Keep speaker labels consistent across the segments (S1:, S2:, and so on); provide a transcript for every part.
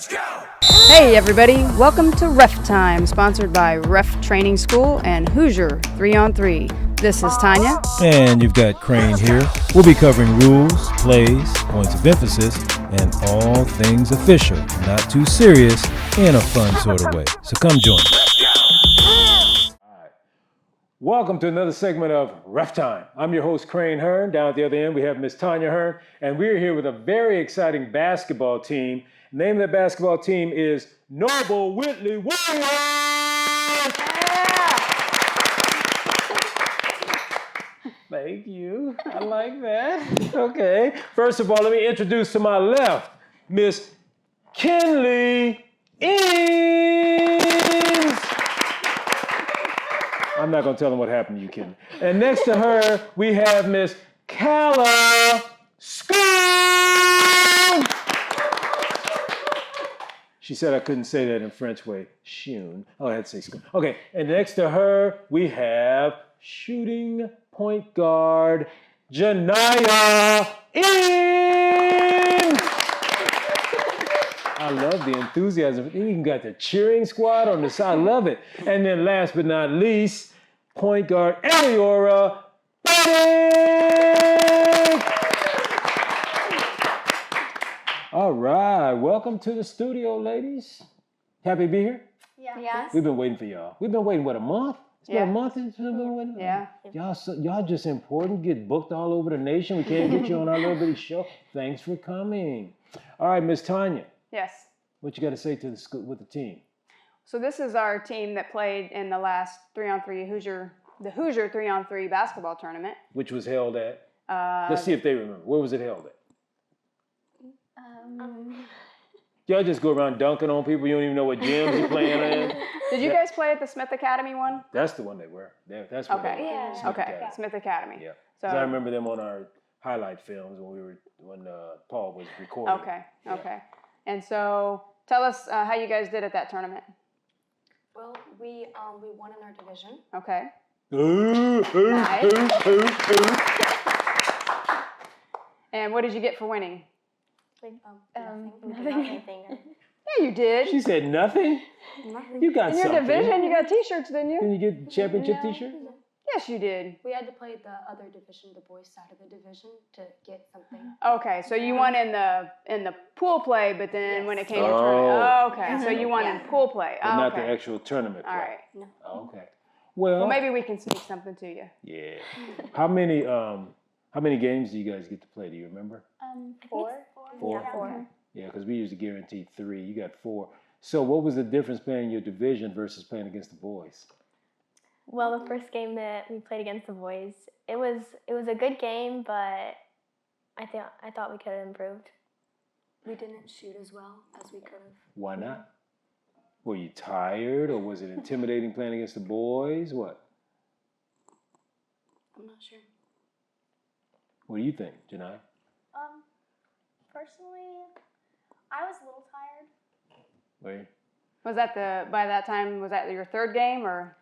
S1: Hey everybody, welcome to RefTime, sponsored by Ref Training School and HOOSIER3ON3. This is Tanya.
S2: And you've got Crane here. We'll be covering rules, plays, points of emphasis, and all things official, not too serious, in a fun sort of way. So come join us. Welcome to another segment of Ref Time. I'm your host, Crane Hearn. Down at the other end, we have Miss Tanya Hearn, and we're here with a very exciting basketball team. The name of that basketball team is Noble-Whitley Warriors! Thank you. I like that. Okay. First of all, let me introduce to my left, Miss Kinley Eames. I'm not going to tell them what happened to you, Kinley. And next to her, we have Miss Calla Schoon. She said I couldn't say that in French way. Shun. Oh, I had to say schoon. Okay. And next to her, we have shooting point guard Janiyah Eames. I love the enthusiasm. You even got the cheering squad on the side. I love it. And then last but not least, point guard Eliora Buddick. All right, welcome to the studio, ladies. Happy to be here?
S3: Yeah. Yes.
S2: We've been waiting for y'all. We've been waiting, what, a month? It's been a month since we've been waiting?
S1: Yeah.
S2: Y'all just important, get booked all over the nation. We can't get you on our little bitty show. Thanks for coming. All right, Miss Tanya.
S1: Yes.
S2: What you got to say to the school with the team?
S1: So this is our team that played in the last 3-on-3 HOOSIER3ON3 basketball tournament.
S2: Which was held at? Let's see if they remember. Where was it held at? Y'all just go around dunking on people. You don't even know what gyms you're playing in.
S1: Did you guys play at the Smith Academy one?
S2: That's the one they were. That's what
S1: Okay.
S2: they were.
S3: Yeah.
S2: Smith
S1: Okay.
S2: Academy.
S1: Smith Academy.
S2: Yeah.
S1: So
S2: I remember them on our highlight films when Paul was recording.
S1: Okay. Okay. And so tell us how you guys did at that tournament.
S3: Well, we won in our division.
S1: Okay.
S2: Nice.
S1: And what did you get for winning?
S3: Nothing. We did not get anything.
S1: Yeah, you did.
S2: She said nothing?
S3: Nothing.
S2: You got
S1: In your
S2: something.
S1: division, you got T-shirts, didn't you?
S2: Didn't you get championship T-shirt?
S1: Yes, you did.
S3: We had to play the other division, the boys' side of the division, to get something.
S1: Okay, so you won in the pool play, but then when it came to
S2: Oh.
S1: tournament, okay, so you won in pool play.
S2: But not
S1: okay.
S2: the actual tournament
S1: All
S2: play.
S1: right.
S3: No.
S2: Oh, okay.
S1: Well, maybe we can sneak something to you.
S2: Yeah. How many games do you guys get to play? Do you remember?
S3: 4.
S2: 4?
S3: Yeah, 4.
S2: Yeah, because we usually guaranteed 3. You got 4. So what was the difference playing your division versus playing against the boys?
S4: Well, the first game that we played against the boys, it was a good game, but I thought we could have improved.
S3: We didn't shoot as well as we could have.
S2: Why not? Were you tired, or was it intimidating playing against the boys? What?
S3: I'm not sure.
S2: What do you think, Janiyah?
S5: Personally, I was a little tired.
S2: Wait.
S1: Was that by that time, was that your third game, or?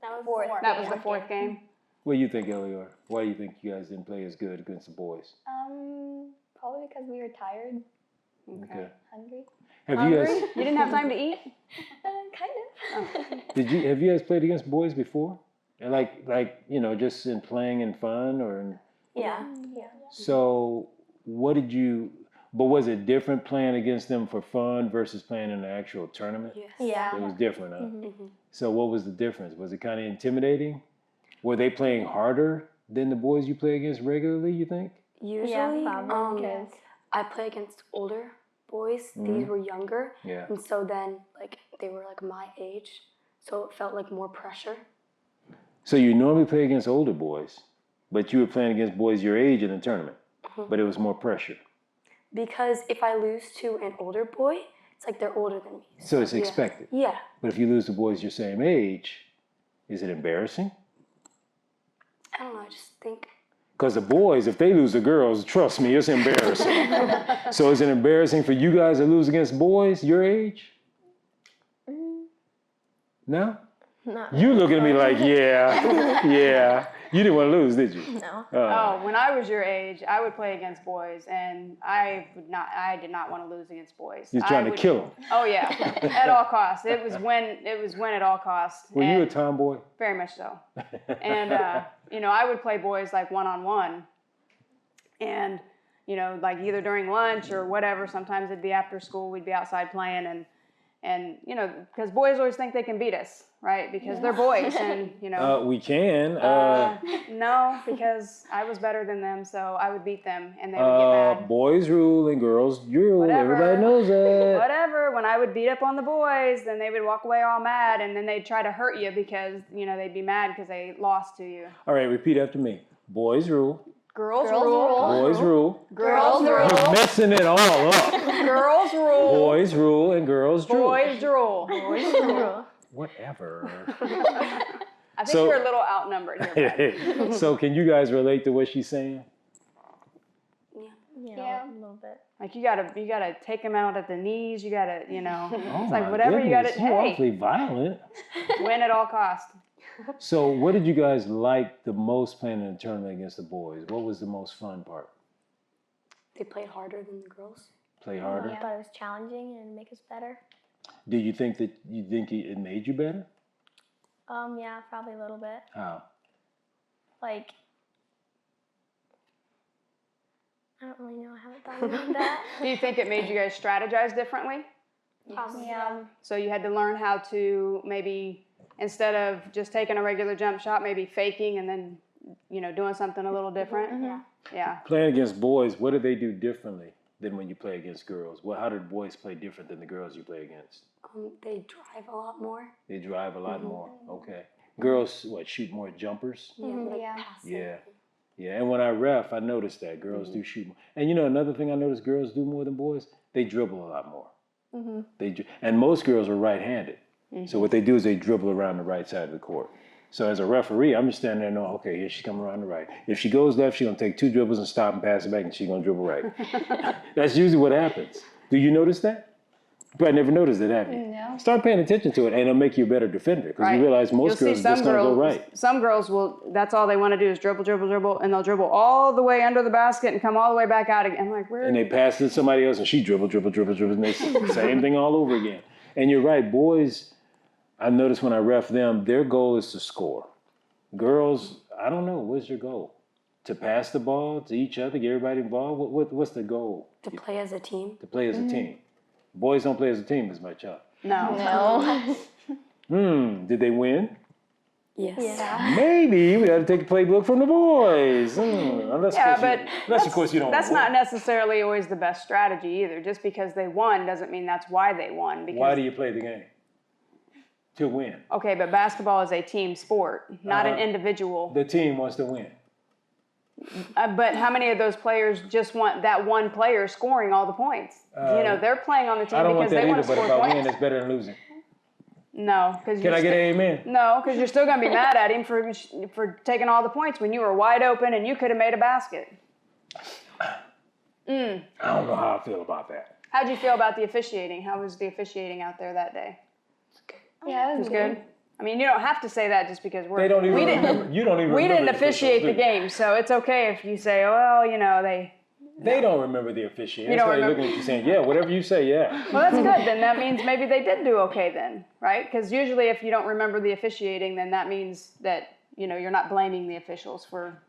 S5: That was
S3: Fourth.
S1: That was the fourth game?
S2: What do you think, Elior? Why do you think you guys didn't play as good against the boys?
S5: Probably because we were tired,
S2: Okay.
S5: hungry.
S2: Have
S1: Hungry?
S2: you guys?
S1: You didn't have time to eat?
S5: Kind of.
S2: Have you guys played against boys before? And like just in playing and fun, or?
S4: Yeah.
S2: So but was it different playing against them for fun versus playing in the actual tournament?
S3: Yes.
S4: Yeah.
S2: It was different, huh?
S3: Mm-hmm.
S2: So what was the difference? Was it kind of intimidating? Were they playing harder than the boys you play against regularly, you think?
S3: Usually,
S4: Yeah, probably. Because
S3: I play against older boys. These were younger.
S2: Yeah.
S3: And so then, they were my age. So it felt like more pressure.
S2: So you normally play against older boys, but you were playing against boys your age in the tournament, but it was more pressure.
S3: Because if I lose to an older boy, it's like they're older than me.
S2: So it's expected.
S3: Yeah.
S2: But if you lose to boys your same age, is it embarrassing?
S3: I don't know. I just think.
S2: Because the boys, if they lose the girls, trust me, it's embarrassing. So is it embarrassing for you guys to lose against boys your age? No?
S4: Not
S2: You looking at me like, yeah, yeah. You didn't want to lose, did you?
S4: No.
S1: Oh, when I was your age, I would play against boys, and I did not want to lose against boys.
S2: You're trying to kill them.
S1: Oh yeah, at all costs. It was when at all costs.
S2: Were you a tomboy?
S1: Very much so. And I would play boys like one-on-one, and like either during lunch or whatever. Sometimes it'd be after school. We'd be outside playing, and because boys always think they can beat us, right? Because they're boys, and
S2: We can.
S1: no, because I was better than them, so I would beat them, and they would get mad.
S2: Boys rule and girls rule.
S1: Whatever.
S2: Everybody knows that.
S1: Whatever. When I would beat up on the boys, then they would walk away all mad, and then they'd try to hurt you because they'd be mad because they lost to you.
S2: All right, repeat after me. Boys rule.
S1: Girls rule.
S2: Boys rule.
S1: Girls rule.
S2: You're messing it all up.
S1: Girls rule.
S2: Boys rule and girls drool.
S1: Boys drool.
S4: Boys rule.
S2: Whatever.
S1: I think you're a little outnumbered here, bud.
S2: So can you guys relate to what she's saying?
S4: Yeah, a little bit.
S1: Like you gotta take them out at the knees. You gotta,
S2: Oh
S1: it's like
S2: my
S1: whatever you
S2: goodness,
S1: gotta.
S2: You're
S1: Hey,
S2: awfully violent.
S1: win at all costs.
S2: So what did you guys like the most playing in the tournament against the boys? What was the most fun part?
S3: They played harder than the girls.
S2: Play harder?
S4: I thought it was challenging and make us better.
S2: Do you think it made you better?
S4: Yeah, probably a little bit.
S2: How?
S4: Like, I don't really know. I haven't thought about that.
S1: Do you think it made you guys strategize differently?
S4: Yeah.
S1: So you had to learn how to maybe, instead of just taking a regular jump shot, maybe faking and then, doing something a little different.
S4: Yeah.
S1: Yeah.
S2: Playing against boys, what do they do differently than when you play against girls? Well, how did boys play different than the girls you play against?
S3: They drive a lot more.
S2: They drive a lot more. Okay. Girls, shoot more jumpers?
S3: Yeah, passing.
S2: Yeah. Yeah, and when I ref, I noticed that girls do shoot more. And another thing I noticed girls do more than boys, they dribble a lot more. And most girls are right-handed. So what they do is they dribble around the right side of the court. So as a referee, I'm just standing there knowing, okay, here she's coming around the right. If she goes left, she's going to take 2 dribbles and stop and pass it back, and she's going to dribble right. That's usually what happens. Do you notice that? You probably never noticed it, have you?
S5: No.
S2: Start paying attention to it, and it'll make you a better defender, because you realize most girls are just going to go right.
S1: Some girls that's all they want to do is dribble, dribble, dribble, and they'll dribble all the way under the basket and come all the way back out again. I'm like, where?
S2: And they pass it to somebody else, and she dribble, dribble, dribble, dribble, and they same thing all over again. And you're right, boys, I notice when I ref them, their goal is to score. Girls, I don't know, what's your goal? To pass the ball to each other, get everybody involved? What's the goal?
S3: To play as a team.
S2: To play as a team. Boys don't play as a team as much, huh?
S1: No.
S2: Did they win?
S3: Yes.
S4: Yeah.
S2: Maybe we got to take the playbook from the boys. Unless, of course, you don't.
S1: That's not necessarily always the best strategy either. Just because they won doesn't mean that's why they won. Because,
S2: why do you play the game? To win.
S1: Okay, but basketball is a team sport, not an individual.
S2: The team wants to win.
S1: But how many of those players just want that one player scoring all the points? They're playing on the team because they want to score
S2: but if I win,
S1: points.
S2: it's better than losing.
S1: No, because
S2: Can I get an amen?
S1: No, because you're still going to be mad at him for taking all the points when you were wide open and you could have made a basket.
S2: I don't know how I feel about that.
S1: How'd you feel about the officiating? How was the officiating out there that day?
S5: Yeah,
S1: It was good. I mean, you don't have to say that just because
S2: They don't even remember. You don't even
S1: we
S2: remember
S1: didn't officiate the game, so it's okay if you say, well,
S2: They don't remember the officiating.
S1: You
S2: That's
S1: don't
S2: why they're
S1: remember-
S2: looking at you saying, yeah, whatever you say, yeah.
S1: Well, that's good. Then that means maybe they did do okay then, right? Because usually if you don't remember the officiating, then that means that, you're not blaming the officials for...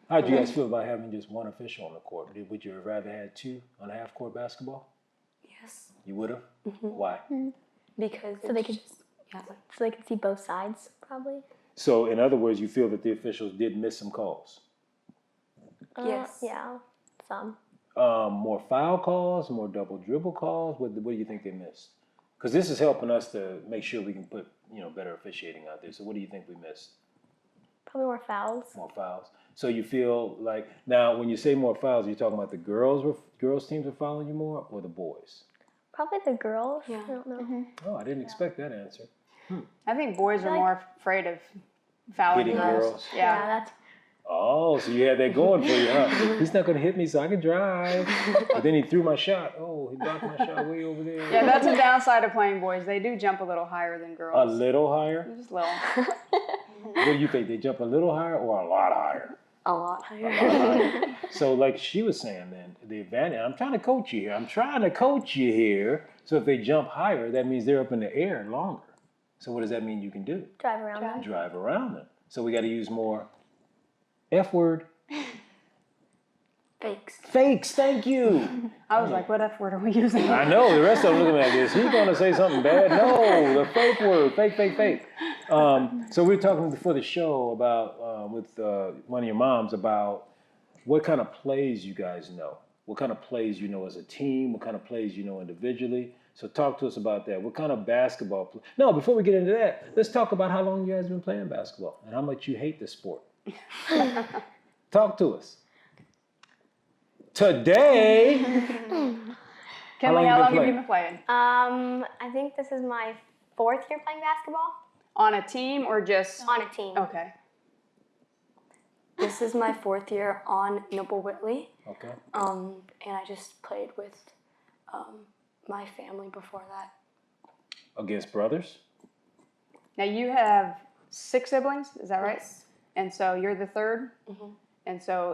S2: How'd you guys feel about having just one official on the court? Would you have rather had 2 on half-court basketball?
S3: Yes.
S2: You would have? Why?
S3: Because
S4: So they could see both sides, probably.
S2: So, in other words, you feel that the officials did miss some calls?
S3: Yes.
S4: Yeah, some.
S2: More foul calls, more double dribble calls? What do you think they missed? Because this is helping us to make sure we can put, better officiating out there. So what do you think we missed?
S4: Probably more fouls.
S2: More fouls. So you feel like, now when you say more fouls, you're talking about the girls teams are fouling you more, or the boys?
S4: Probably the girls.
S3: Yeah.
S4: I don't know.
S2: Oh, I didn't expect that answer.
S1: I think boys are more afraid of fouling
S2: Hitting
S1: girls.
S2: girls.
S1: Yeah.
S2: Oh, so you had that going for you, huh? He's not going to hit me so I can drive. But then he threw my shot. Oh, he blocked my shot way over there.
S1: Yeah, that's a downside of playing boys. They do jump a little higher than girls.
S2: A little higher?
S1: Just a little.
S2: What do you think? They jump a little higher or a lot higher?
S3: A lot higher.
S2: A lot higher. So like she was saying then, the advantage, I'm trying to coach you here. So if they jump higher, that means they're up in the air longer. So what does that mean you can do?
S4: Drive around them.
S2: Drive around them. So we got to use more F word.
S3: Fakes.
S2: Fakes, thank you.
S1: I was like, what F word are we using?
S2: I know, the rest of them looking at this. He's going to say something bad. No, the fake word, fake. So we were talking before the show about, with one of your moms about what kind of plays you guys know. What kind of plays you know as a team, what kind of plays you know individually. So talk to us about that. What kind of basketball play? No, before we get into that, let's talk about how long you guys have been playing basketball and how much you hate the sport. Talk to us. Today.
S1: Kinley, how long have you been playing?
S4: I think this is my 4th year playing basketball.
S1: On a team or just?
S4: On a team.
S1: Okay.
S3: This is my 4th year on Noble-Whitley.
S2: Okay.
S3: And I just played with my family before that.
S2: Against brothers?
S1: Now you have 6 siblings, is that right?
S3: Yes.
S1: And so you're the 3rd?
S3: Mm-hmm.
S1: And so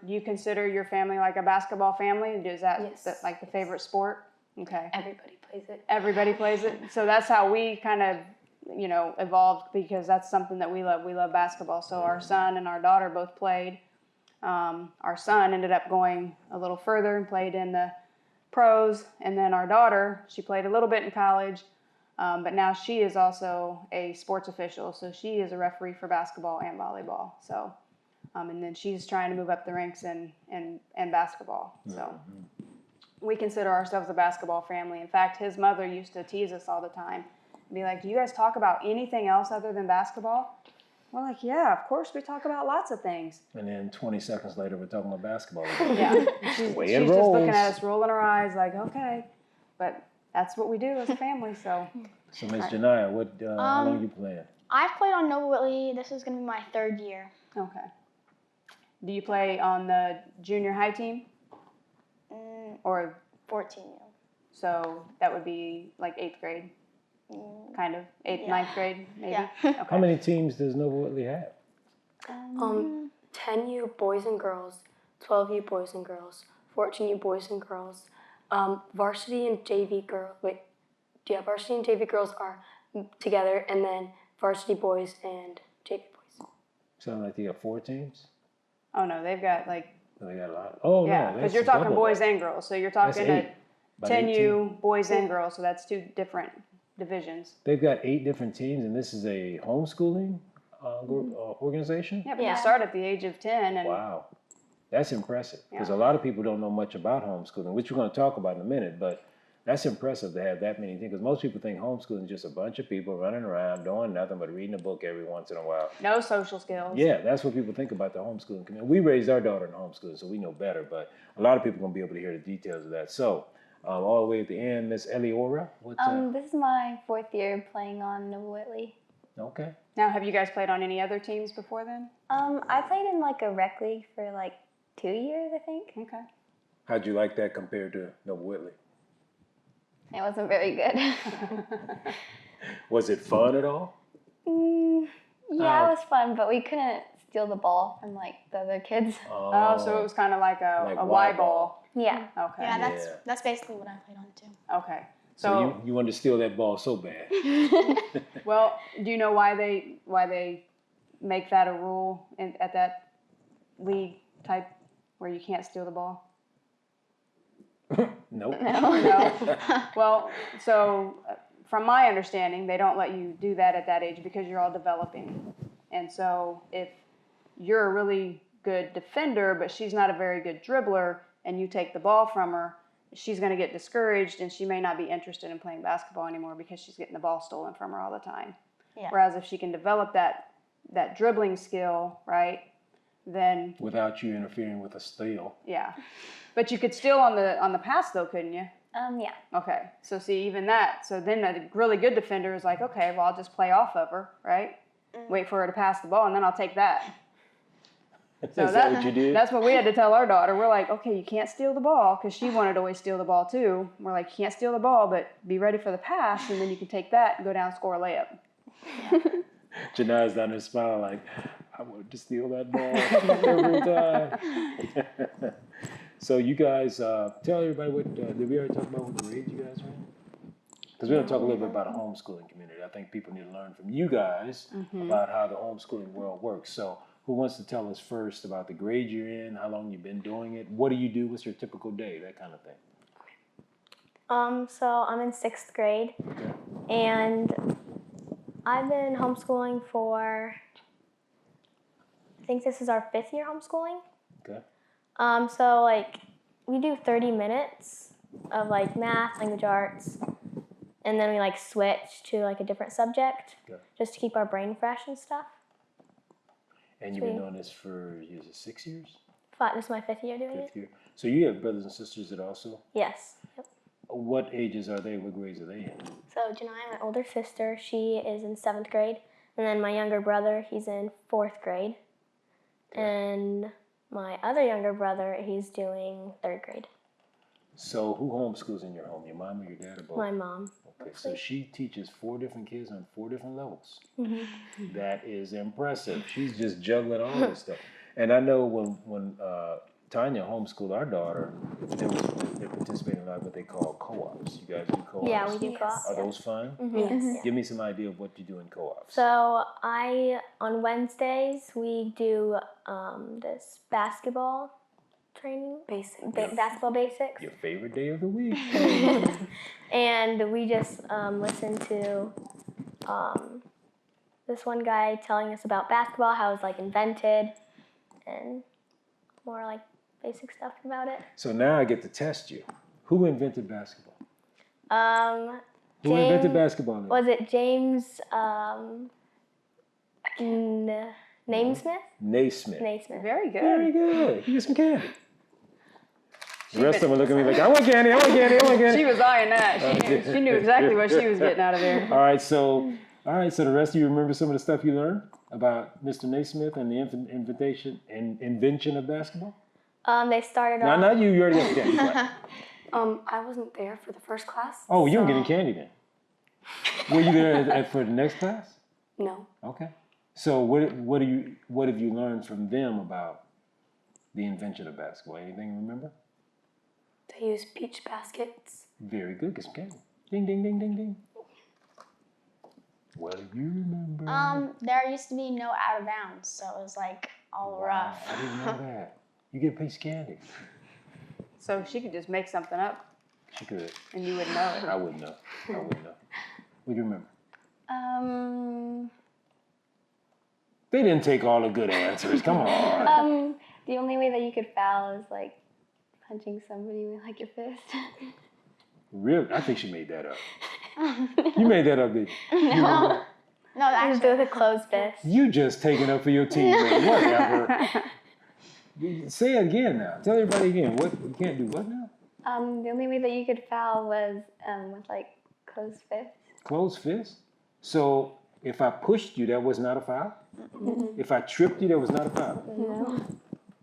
S1: you consider your family like a basketball family? Is that
S3: Yes.
S1: like the favorite sport? Okay.
S3: Everybody plays it.
S1: Everybody plays it. So that's how we kind of, evolved, because that's something that we love. We love basketball. So our son and our daughter both played. Our son ended up going a little further and played in the pros. And then our daughter, she played a little bit in college. But now she is also a sports official. So she is a referee for basketball and volleyball. So, and then she's trying to move up the ranks in basketball. So we consider ourselves a basketball family. In fact, his mother used to tease us all the time. Be like, do you guys talk about anything else other than basketball? We're like, yeah, of course we talk about lots of things.
S2: And then 20 seconds later, we're talking about basketball.
S1: Yeah. She's
S2: way it
S1: just
S2: rolls.
S1: looking at us, rolling her eyes like, okay. But that's what we do as a family, so.
S2: So Miss Janiyah, how long you playing?
S5: I've played on Noble-Whitley. This is going to be my 3rd year.
S1: Okay. Do you play on the junior high team? Or
S5: 14 year.
S1: so that would be like 8th grade? Kind of. 8th,
S5: Yeah.
S1: 9th grade, maybe?
S5: Yeah.
S1: Okay.
S2: How many teams does Noble-Whitley have?
S3: 10U boys and girls, 12U boys and girls, 14U boys and girls, varsity and JV varsity and JV girls are together, and then varsity boys and JV boys.
S2: Sound like they got 4 teams?
S1: Oh, no, they've got like,
S2: They got a lot. Oh,
S1: yeah,
S2: no.
S1: because you're talking boys and girls. So you're
S2: That's
S1: talking
S2: 8.
S1: at
S2: About
S1: 10U boys and girls, so that's 2 different divisions.
S2: They've got 8 different teams, and this is a homeschooling organization?
S1: Yeah, but
S5: Yeah.
S1: they start at the age of 10. And
S2: Wow. That's impressive, because
S1: Yeah.
S2: a lot of people don't know much about homeschooling, which we're going to talk about in a minute, but that's impressive to have that many things, because most people think homeschooling is just a bunch of people running around doing nothing but reading a book every once in a while.
S1: no social skills.
S2: Yeah, that's what people think about the homeschooling community. We raised our daughter in homeschooling, so we know better, but a lot of people are going to be able to hear the details of that. So, all the way at the end, Miss Eliora,
S5: This is my 4th year playing on Noble-Whitley.
S2: okay.
S1: Now, have you guys played on any other teams before then?
S5: I played in like a rec league for like 2 years, I think.
S1: Okay.
S2: How'd you like that compared to Noble-Whitley?
S5: It wasn't very good.
S2: Was it fun at all?
S5: Yeah, it was fun, but we couldn't steal the ball from like the other kids.
S1: Oh, so it was kind of like a
S2: Like
S1: Y
S2: Y
S1: ball.
S5: Yeah.
S1: Okay.
S5: Yeah,
S2: Yeah.
S5: that's basically what I played on too.
S1: Okay.
S2: So you wanted to steal that ball so bad.
S1: Well, do you know why they make that a rule at that league type where you can't steal the ball?
S2: Nope.
S1: No. Well, so from my understanding, they don't let you do that at that age because you're all developing. And so if you're a really good defender, but she's not a very good dribbler, and you take the ball from her, she's going to get discouraged, and she may not be interested in playing basketball anymore because she's getting the ball stolen from her all the time.
S5: Yeah.
S1: Whereas if she can develop that dribbling skill, right, then
S2: Without you interfering with a steal.
S1: yeah. But you could steal on the pass though, couldn't you?
S5: Yeah.
S1: Okay. So see, even that. So then a really good defender is like, okay, well, I'll just play off of her, right? Wait for her to pass the ball, and then I'll take that. So
S2: Is that what you did?
S1: That's what we had to tell our daughter. We're like, okay, you can't steal the ball, because she wanted to always steal the ball too. We're like, you can't steal the ball, but be ready for the pass, and then you can take that and go down and score a layup.
S2: Janai's down there smiling like, I wanted to steal that ball every time. So you guys, tell everybody what, did we already talk about what grade you guys are in? Because we're going to talk a little bit about a homeschooling community. I think people need to learn from you guys about how the homeschooling world works. So who wants to tell us first about the grade you're in, how long you've been doing it, what do you do, what's your typical day, that kind of thing?
S4: So I'm in 6th grade, and I've been homeschooling for, I think this is our 5th year homeschooling.
S2: Okay.
S4: So like we do 30 minutes of like math, language arts, and then we like switch to like a different subject just to keep our brain fresh and stuff.
S2: And you've been doing this for, is it 6 years?
S4: This is my 5th year doing
S2: 5th
S4: it.
S2: year. So you have brothers and sisters that also?
S4: Yes. Yep.
S2: What ages are they? What grades are they in?
S4: So Janai, my older sister, she is in 7th grade, and then my younger brother, he's in 4th grade, and my other younger brother, he's doing 3rd grade.
S2: So who homeschools in your home? Your mom or your dad or both?
S4: My mom.
S2: Okay, so she teaches 4 different kids on 4 different levels. That is impressive. She's just juggling all this stuff. And I know when Tanya homeschooled our daughter, they participated in a lot of what they call co-ops. You guys do co-ops?
S4: Yeah, we do co-ops.
S2: Are those fun?
S4: Yes.
S2: Give me some idea of what you do in co-ops.
S4: So on Wednesdays, we do this basketball training. Basketball basics.
S2: Your favorite day of the week.
S4: And we just listen to this one guy telling us about basketball, how it's like invented, and more like basic stuff about it.
S2: So now I get to test you. Who invented basketball? Who
S4: James,
S2: invented basketball?
S4: Was it James Naismith?
S2: Naismith.
S4: Naismith.
S1: Very good.
S2: Very good. You get some candy. The rest of them are looking at me like, I want candy, I want candy, I want candy.
S1: She was eyeing that. She knew exactly what she was getting out of there.
S2: All right, so the rest of you remember some of the stuff you learned about Mr. Naismith and the invention of basketball?
S4: They started
S2: No,
S4: off.
S2: not you. You already got the candy. Right.
S3: I wasn't there for the first class.
S2: Oh, you were
S3: so-
S2: getting candy then. Were you there for the next class?
S3: No.
S2: Okay. So what have you learned from them about the invention of basketball? Anything you remember?
S3: They use peach baskets.
S2: Very good. Get some candy. Ding, ding, ding, ding, ding. What do you remember?
S5: There used to be no out of bounds, so it was like all rough.
S2: I didn't know that. You get a piece of candy.
S1: So she could just make something up,
S2: She could.
S1: and you wouldn't know it.
S2: I wouldn't know. What do you remember? They didn't take all the good answers. Come on.
S5: The only way that you could foul is like punching somebody with like your fist.
S2: Really? I think she made that up. You made that up, didn't you?
S5: No,
S4: I just do with a closed fist.
S2: You just taking up for your teammate. Whatever. Say it again now. Tell everybody again. What you can't do what now?
S5: the only way that you could foul was with like closed fists.
S2: Closed fist? So if I pushed you, that was not a foul? If I tripped you, that was not a foul?
S5: No.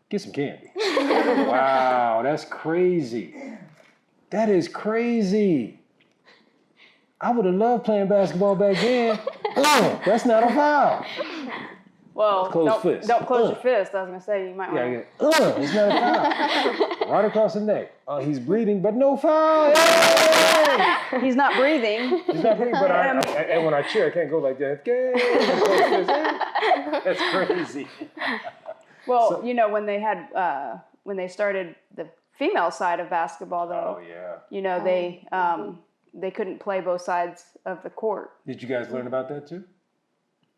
S2: Get some candy. Wow, that's crazy. That is crazy. I would have loved playing basketball back then. That's not a foul.
S1: Well,
S2: Closed fist.
S1: don't close your fist. I was going to say, you might want
S2: Yeah, it's not a foul. Right across the neck. He's breathing, but no foul. Yay!
S1: to. He's not breathing.
S2: He's not breathing, but and when I cheer, I can't go like that. Yay! That's crazy.
S1: Well,
S2: So-
S1: you know, when they started the female side of basketball, though,
S2: Oh, yeah.
S1: you know, they couldn't play both sides of the court.
S2: Did you guys learn about that too?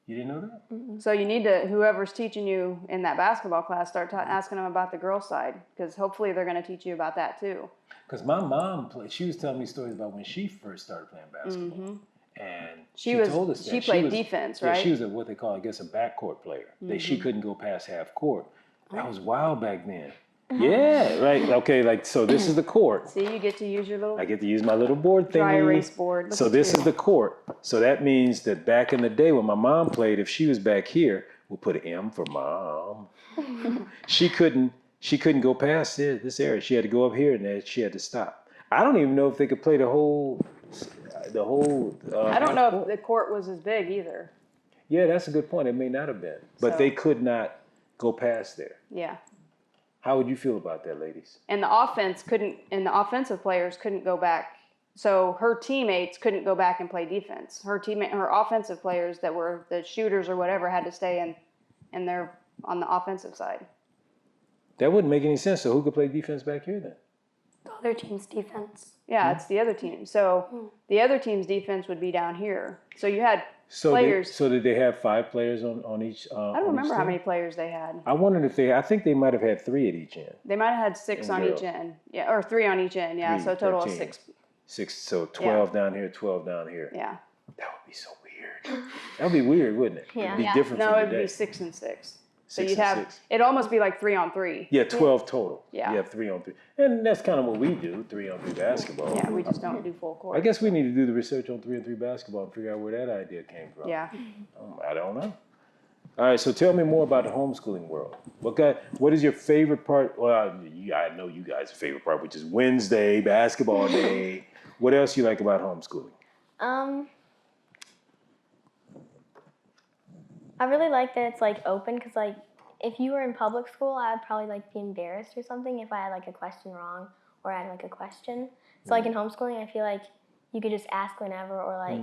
S2: You didn't know that?
S1: So you need to, whoever's teaching you in that basketball class, start asking them about the girls' side, because hopefully they're going to teach you about that too.
S2: Because my mom she was telling me stories about when she first started playing basketball. And she told us that.
S1: She played defense,
S2: Yeah,
S1: right?
S2: she was what they call, I guess, a backcourt player. She couldn't go past half court. That was wild back then. Yeah, right. Okay, like, so this is the court.
S1: See, you get to use your little
S2: I get to use my little board thingy.
S1: dry erase board.
S2: So this is the court. So that means that back in the day when my mom played, if she was back here, we'll put an M for mom. She couldn't go past this area. She had to go up here, and then she had to stop. I don't even know if they could play the whole.
S1: I don't know if the court was as big either.
S2: Yeah, that's a good point. It may not have been, but they could not go past there.
S1: Yeah.
S2: How would you feel about that, ladies?
S1: And the offensive players couldn't go back. So her teammates couldn't go back and play defense. Her offensive players that were the shooters or whatever had to stay in there on the offensive side.
S2: That wouldn't make any sense. So who could play defense back here then?
S3: The other team's defense.
S1: Yeah, it's the other team. So the other team's defense would be down here. So you had players.
S2: So did they have 5 players on each?
S1: I don't remember how many players they had.
S2: I wondered if I think they might have had 3 at each end.
S1: They might have had 6 on each end. Yeah, or 3 on each end. Yeah, so a total of 6.
S2: 6, so 12 down here, 12 down here.
S1: Yeah.
S2: That would be so weird. That would be weird, wouldn't it?
S4: Yeah.
S2: It'd be different
S1: No,
S2: from
S1: it'd
S2: today.
S1: be 6 and 6. So
S2: 6
S1: you'd
S2: and
S1: have
S2: 6.
S1: it'd almost be like 3 on 3.
S2: Yeah, 12 total.
S1: Yeah.
S2: You have 3 on 3. And that's kind of what we do, 3 on 3 basketball.
S1: Yeah, we just don't do full court.
S2: I guess we need to do the research on 3 on 3 basketball and figure out where that idea came from.
S1: Yeah.
S2: I don't know. All right, so tell me more about the homeschooling world. What is your favorite part? Well, I know you guys' favorite part, which is Wednesday, basketball day. What else you like about homeschooling?
S4: I really like that it's like open because like if you were in public school, I'd probably like be embarrassed or something if I had like a question wrong or I had like a question. So like in homeschooling, I feel like you could just ask whenever or like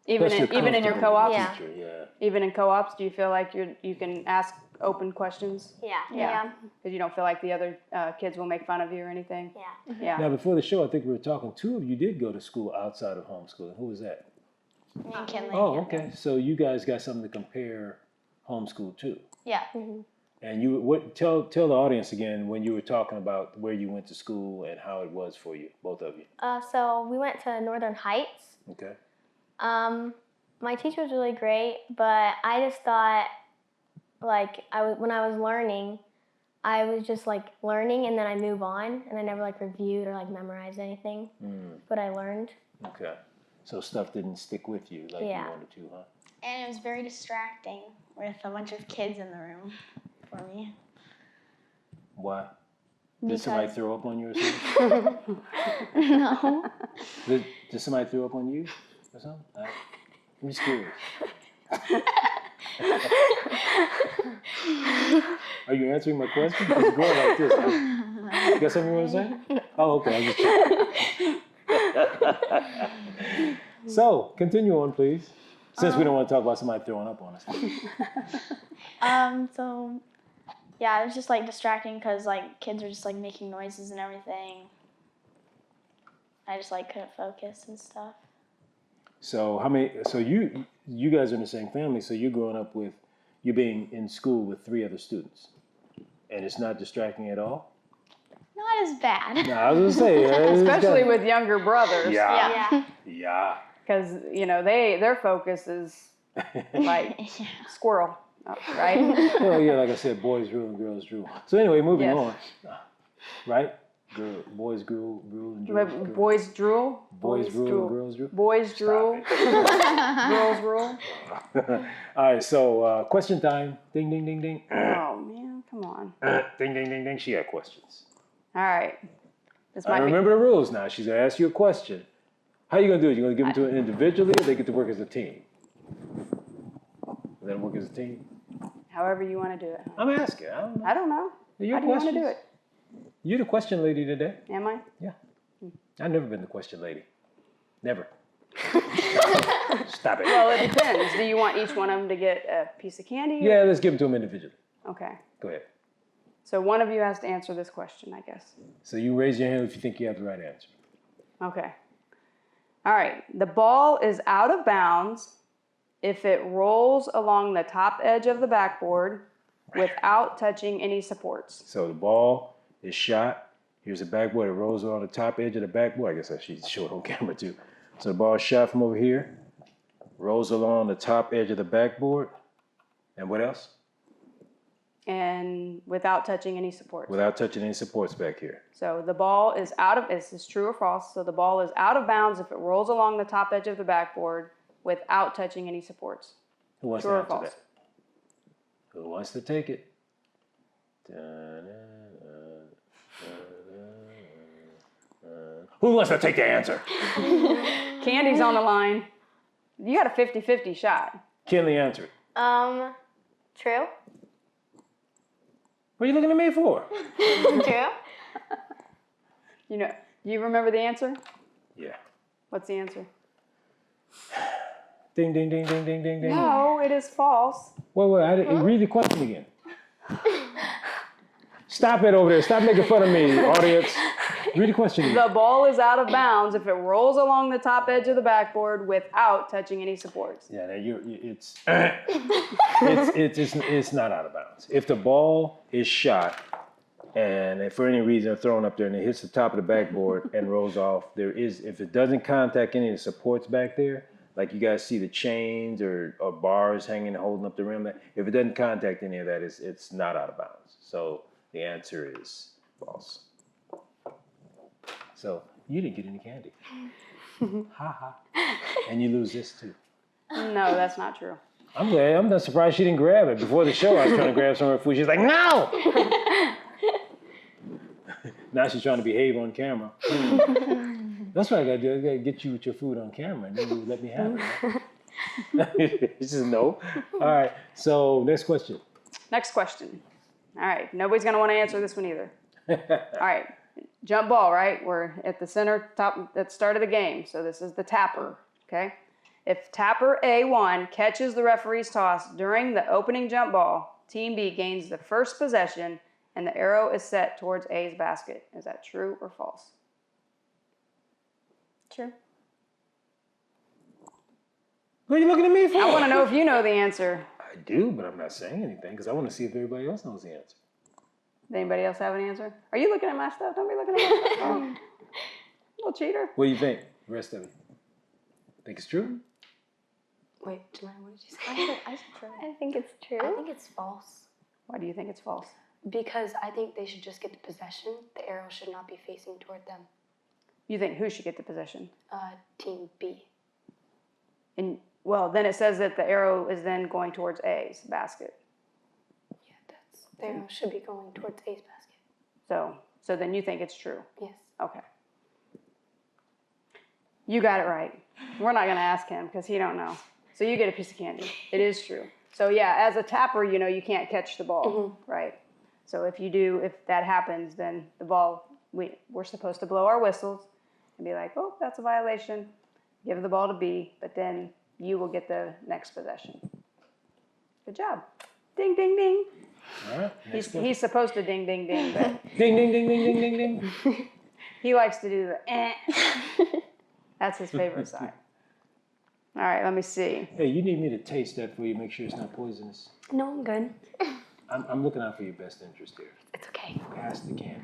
S1: Even in your co-ops.
S4: Yeah.
S2: Teacher, yeah.
S1: Even in co-ops, do you feel like you can ask open questions?
S4: Yeah.
S1: Because you don't feel like the other kids will make fun of you or anything.
S4: Yeah.
S1: Yeah.
S2: Now, before the show, I think we were talking. 2 of you did go to school outside of homeschooling. Who was that?
S5: Me and Kinley.
S2: Oh, okay. So you guys got something to compare homeschool to.
S5: Yeah.
S2: And tell the audience again when you were talking about where you went to school and how it was for you, both of you.
S4: So we went to Northern Heights.
S2: Okay.
S4: My teacher was really great, but I just thought, like, when I was learning, I was just, like, learning, and then I move on, and I never, like, reviewed or, like, memorized anything, but I learned.
S2: Okay. So stuff didn't stick with you like you wanted to, huh?
S5: And it was very distracting with a bunch of kids in the room for me.
S2: Why? Did somebody throw up on you or something?
S5: No.
S2: Did somebody throw up on you or something? I'm just curious. Are you answering my question? It's going like this. You got something you want to say? Oh, okay. I'm just checking. So, continue on, please. Since we don't want to talk about somebody throwing up on us.
S5: So, yeah, it was just, like, distracting because, like, kids were just, like, making noises and everything. I just, like, couldn't focus and stuff.
S2: So, you guys are in the same family, so you're growing up with, you're being in school with 3 other students. And it's not distracting at all?
S5: Not as bad.
S2: No, I was going to say.
S1: Especially with younger brothers.
S2: Yeah.
S5: Yeah.
S1: Because, their focus is like squirrel, right?
S2: Well, yeah, like I said, boys rule and girls drool. So anyway, moving on. Right? Boys drool and girls drool.
S1: Boys drool.
S2: Boys rule and girls drool.
S1: Boys drool. Girls rule.
S2: All right, so question time. Ding, ding, ding, ding.
S1: Oh, man, come on.
S2: Ding, ding, ding, ding. She had questions.
S1: All right.
S2: I remember the rules now. She's going to ask you a question. How are you going to do it? You're going to give them to it individually, or they get to work as a team? Let them work as a team?
S1: However you want to do it.
S2: I'm asking.
S1: I don't know.
S2: Your
S1: How do you want to do it?
S2: You're the question lady today.
S1: Am I?
S2: Yeah. I've never been the question lady. Never. Stop it.
S1: Well, it depends. Do you want each one of them to get a piece of candy?
S2: Yeah, let's give them to them individually.
S1: Okay.
S2: Go ahead.
S1: So one of you has to answer this question, I guess.
S2: So you raise your hand if you think you have the right answer.
S1: Okay. All right. The ball is out of bounds if it rolls along the top edge of the backboard without touching any supports.
S2: So the ball is shot. Here's the backboard. It rolls on the top edge of the backboard. I guess I should show it on camera too. So the ball is shot from over here, rolls along the top edge of the backboard. And what else?
S1: And without touching any supports.
S2: Without touching any supports back here.
S1: So the ball is is this true or false? So the ball is out of bounds if it rolls along the top edge of the backboard without touching any supports.
S2: Who wants
S1: True
S2: to
S1: or
S2: answer
S1: false?
S2: that? Who wants to take it? Who wants to take the answer?
S1: Candy's on the line. You got a 50-50 shot.
S2: Kinley, answer it.
S4: True.
S2: What are you looking at me for?
S4: True.
S1: You know, do you remember the answer?
S2: Yeah.
S1: What's the answer?
S2: Ding, ding, ding, ding, ding, ding, ding.
S1: No, it is false.
S2: Wait, I didn't read the question again. Stop it over there. Stop making fun of me, audience. Read the question again.
S1: The ball is out of bounds if it rolls along the top edge of the backboard without touching any supports.
S2: Yeah, it's not out of bounds. If the ball is shot and if for any reason thrown up there and it hits the top of the backboard and rolls off, if it doesn't contact any of the supports back there, like you guys see the chains or bars hanging holding up the rim, if it doesn't contact any of that, it's not out of bounds. So the answer is false. So you didn't get any candy. Ha ha. And you lose this too.
S1: No, that's not true.
S2: I'm glad. I'm not surprised she didn't grab it. Before the show, I was trying to grab some of her food. She's like, no! Now she's trying to behave on camera. That's what I got to do. I got to get you with your food on camera, and then you let me have it. Right? She says no. All right. So next question.
S1: Next question. All right. Nobody's going to want to answer this one either. All right. Jump ball, right? We're at the center, top, at the start of the game. So this is the tapper, okay? If tapper A1 catches the referee's toss during the opening jump ball, Team B gains the first possession and the arrow is set towards A's basket. Is that true or false?
S5: True.
S2: What are you looking at me for?
S1: I want to know if you know the answer.
S2: I do, but I'm not saying anything because I want to see if everybody else knows the answer.
S1: Does anybody else have an answer? Are you looking at my stuff? Don't be looking at my stuff. Oh. Little cheater.
S2: What do you think? The rest of it. Think it's true?
S3: Wait, July, what did you say?
S5: I said true.
S4: I think it's true.
S3: I think it's false.
S1: Why do you think it's false?
S3: Because I think they should just get the possession. The arrow should not be facing toward them.
S1: You think who should get the possession?
S3: Team B.
S1: And well, then it says that the arrow is then going towards A's basket.
S3: Yeah, the arrow should be going towards A's basket.
S1: So then you think it's true?
S3: Yes.
S1: Okay. You got it right. We're not going to ask him because he don't know. So you get a piece of candy. It is true. So yeah, as a tapper, you know, you can't catch the ball, right? So if that happens, then the ball, we're supposed to blow our whistles and be like, oh, that's a violation. Give the ball to B, but then you will get the next possession. Good job. Ding, ding, ding.
S2: All right.
S1: He's supposed to ding, ding, ding, but
S2: Ding, ding, ding, ding, ding, ding, ding.
S1: he likes to do the eh. That's his favorite side. All right, let me see.
S2: Hey, you need me to taste that for you, make sure it's not poisonous.
S3: No, I'm good.
S2: I'm looking out for your best interest here.
S3: It's okay.
S2: Pass the candy.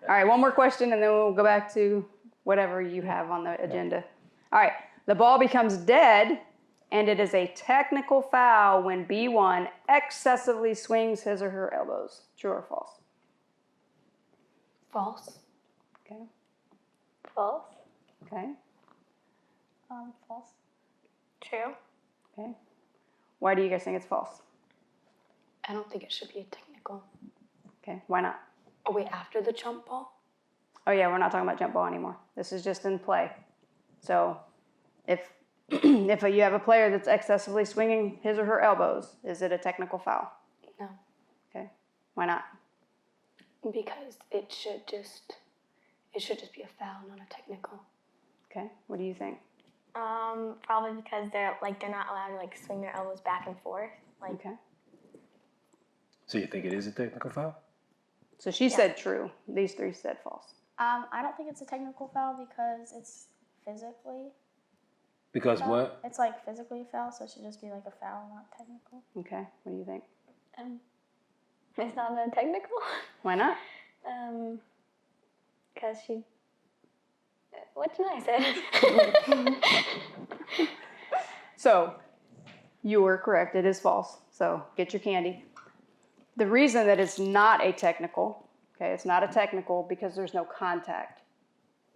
S1: All right, one more question, and then we'll go back to whatever you have on the agenda. All right, the ball becomes dead, and it is a technical foul when B1 excessively swings his or her elbows. True or false?
S3: False.
S1: Okay.
S4: False.
S1: Okay.
S5: False.
S4: True.
S1: Okay. Why do you guys think it's false?
S3: I don't think it should be a technical.
S1: Okay. Why not?
S3: Oh, wait, after the jump ball?
S1: Oh yeah, we're not talking about jump ball anymore. This is just in play. So, if if you have a player that's excessively swinging his or her elbows, is it a technical foul?
S3: No.
S1: Okay. Why not?
S3: Because it should just be a foul, not a technical.
S1: Okay. What do you think?
S4: Probably because they're not allowed to like swing their elbows back and forth.
S1: Okay.
S2: So you think it is a technical foul?
S1: So she said true. These three said false.
S5: I don't think it's a technical foul because it's physically.
S2: Because
S5: foul.
S2: what?
S5: It's like physically a foul, so it should just be like a foul, not technical.
S1: Okay. What do you think?
S4: It's not a technical.
S1: Why not?
S4: Because she. What did I say?
S1: So, you were correct. It is false. So, get your candy. The reason that it's not a technical, okay, it's not a technical because there's no contact.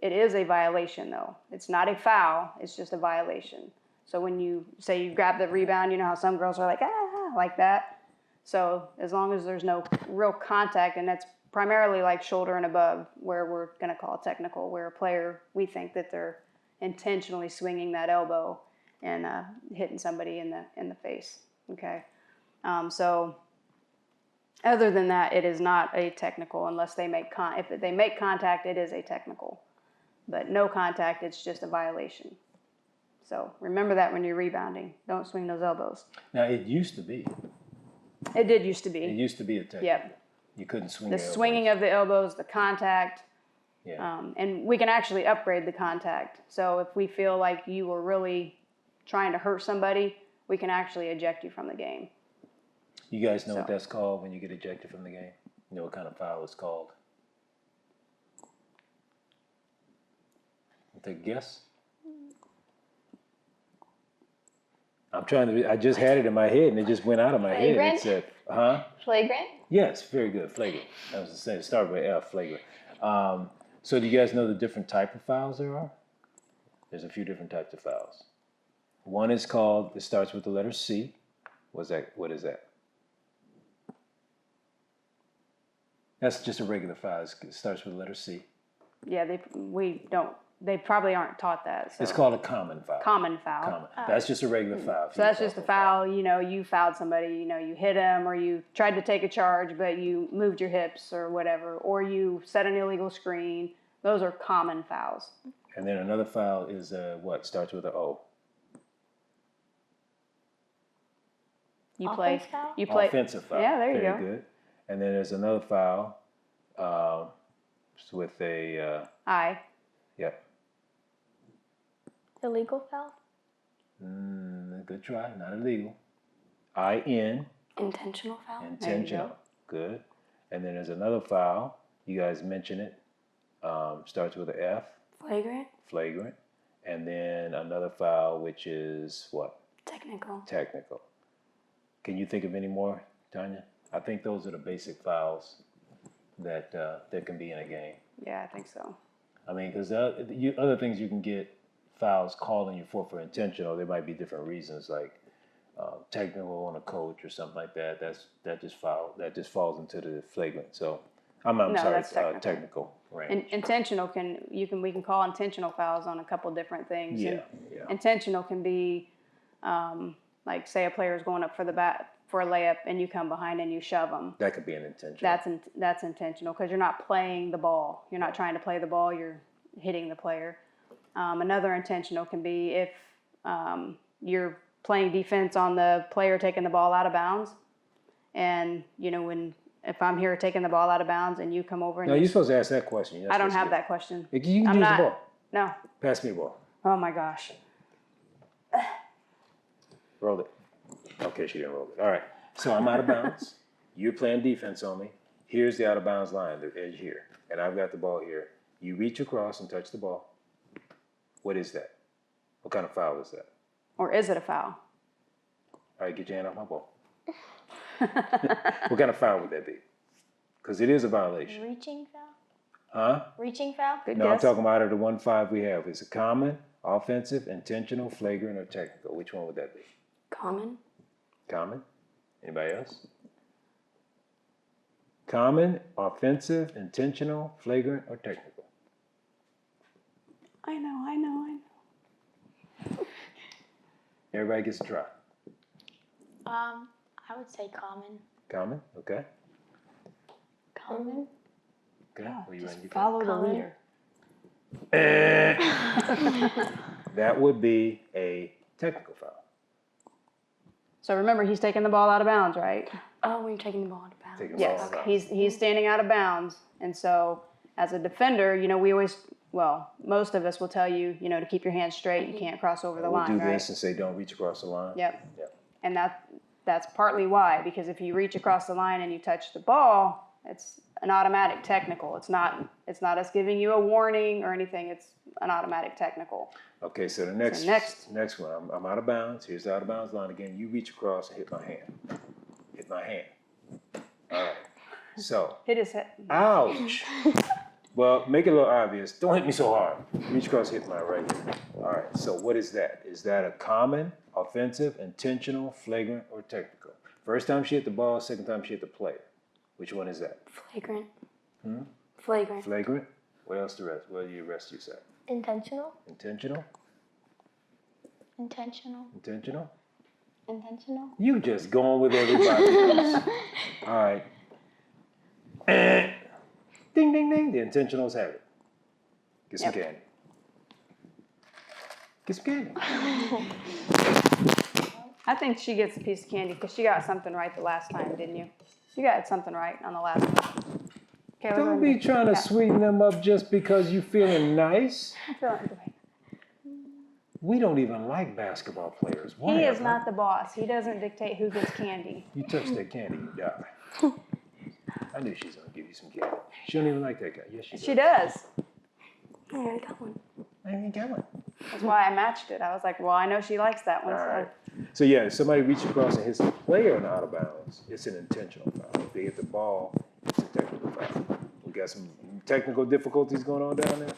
S1: It is a violation, though. It's not a foul. It's just a violation. So when you say you grab the rebound, you know how some girls are like, ah, like that. So as long as there's no real contact, and that's primarily like shoulder and above, where we're going to call it technical, where a player, we think that they're intentionally swinging that elbow and hitting somebody in the face. Okay. So other than that, it is not a technical unless they make if they make contact, it is a technical. But no contact, it's just a violation. So remember that when you're rebounding. Don't swing those elbows.
S2: Now, it used to be.
S1: It did used to be.
S2: It used to be a technical.
S1: Yep.
S2: You couldn't swing
S1: The
S2: your
S1: swinging of the elbows, the contact.
S2: Yeah.
S1: And we can actually upgrade the contact. So if we feel like you were really trying to hurt somebody, we can actually eject you from the game.
S2: You guys know what
S1: So.
S2: that's called when you get ejected from the game? You know what kind of foul it's called? Take a guess? I'm trying to, I just had it in my head and it just went out of my head.
S5: Flagrant?
S2: It said, huh?
S5: Flagrant?
S2: Yes, very good, flagrant. I was saying, start with F, flagrant. So do you guys know the different type of fouls there are? There's a few different types of fouls. One is called, it starts with the letter C. What is that? That's just a regular foul. It starts with the letter C.
S1: Yeah, they probably aren't taught that. So.
S2: It's called a common foul.
S1: Common foul.
S2: Common. That's just a regular foul.
S1: So that's just a foul, you know, you fouled somebody, you know, you hit them or you tried to take a charge, but you moved your hips or whatever, or you set an illegal screen. Those are common fouls.
S2: And then another foul is what? Starts with an O.
S1: You
S5: Offense foul?
S1: You play.
S2: Offensive foul.
S1: Yeah, there you
S2: Very
S1: go.
S2: good. And then there's another foul with a,
S1: I.
S2: yeah.
S4: Illegal foul?
S2: Good try. Not illegal. I-N.
S3: Intentional foul?
S2: Intentional. Good. And then there's another foul. You guys mention it. Starts with an F.
S3: Flagrant?
S2: Flagrant. And then another foul, which is what?
S3: Technical.
S2: Technical. Can you think of any more, Tanya? I think those are the basic fouls that can be in a game.
S1: Yeah, I think so.
S2: I mean, because other things you can get fouls calling you for intentional. There might be different reasons, like technical on a coach or something like that. That just falls into the flagrant. So I'm
S1: No,
S2: sorry,
S1: that's technical.
S2: technical range.
S1: Intentional we can call intentional fouls on a couple different things.
S2: Yeah,
S1: And
S2: yeah.
S1: Intentional can be like say a player is going up for a layup and you come behind and you shove them.
S2: That could be an intentional.
S1: That's intentional because you're not playing the ball. You're not trying to play the ball. You're hitting the player. Another intentional can be if you're playing defense on the player taking the ball out of bounds, and you know if I'm here taking the ball out of bounds and you come over and
S2: No, you're supposed to ask that question.
S1: I don't have that question.
S2: You can
S1: I'm
S2: use
S1: not.
S2: the ball.
S1: No.
S2: Pass me the ball.
S1: Oh my gosh.
S2: Roll it. Okay, she didn't roll it. All right. So I'm out of bounds. You're playing defense on me. Here's the out of bounds line, the edge here. And I've got the ball here. You reach across and touch the ball. What is that? What kind of foul is that?
S1: Or is it a foul?
S2: All right, get your hand off my ball. What kind of foul would that be? Because it is a violation.
S5: Reaching foul?
S2: Huh?
S5: Reaching foul?
S1: Good
S2: No,
S1: guess.
S2: I'm talking about out of the 1-5 we have. Is it common, offensive, intentional, flagrant, or technical? Which one would that be?
S3: Common?
S2: Common? Anybody else? Common, offensive, intentional, flagrant, or technical?
S1: I know.
S2: Everybody gets a try.
S5: I would say common.
S2: Common? Okay.
S3: Common?
S2: Okay. What you ready?
S1: Follow the
S3: Common.
S1: leader.
S2: That would be a technical foul.
S1: So remember, he's taking the ball out of bounds, right?
S3: Oh, when you're taking the ball out of bounds.
S2: Taking the ball
S1: Yes.
S2: out of bounds.
S1: He's standing out of bounds, and so as a defender, you know, most of us will tell you, you know, to keep your hands straight. You can't cross over the
S2: We'll
S1: line,
S2: do
S1: right?
S2: this and say don't reach across the line.
S1: Yep.
S2: Yep.
S1: And that's partly why, because if you reach across the line and you touch the ball, it's an automatic technical. It's not us giving you a warning or anything. It's an automatic technical.
S2: Okay, so the next
S1: next.
S2: one, I'm out of bounds. Here's the out of bounds line again. You reach across and hit my hand. Hit my hand. All right. So,
S1: Hit his head.
S2: ouch. Well, make it a little obvious. Don't hit me so hard. Reach across, hit mine right here. All right, so what is that? Is that a common, offensive, intentional, flagrant, or technical? First time she hit the ball, second time she hit the player. Which one is that?
S3: Flagrant. Flagrant.
S2: Flagrant? What else the rest? What do you rest you say?
S4: Intentional.
S2: Intentional?
S5: Intentional.
S2: Intentional?
S5: Intentional.
S2: You just going with everybody else. All right. Ding, ding, ding. The intentionals have it. Get some candy. Get some candy.
S1: I think she gets a piece of candy because she got something right the last time, didn't you? You got something right on the last one. Okay,
S2: Don't be trying to sweeten them up just because you feeling nice.
S1: I'm feeling great.
S2: We don't even like basketball players.
S1: He
S2: Whatever.
S1: is not the boss. He doesn't dictate who gets candy.
S2: You touch that candy, you die. I knew she was going to give you some candy. She don't even like that guy. Yes, she does.
S1: She does.
S3: I already got one.
S2: I ain't got one.
S1: That's why I matched it. I was like, well, I know she likes that one.
S2: All
S1: So.
S2: right. So yeah, if somebody reaches across and hits the player on out of bounds, it's an intentional foul. If they hit the ball, it's a technical foul. We got some technical difficulties going on down there.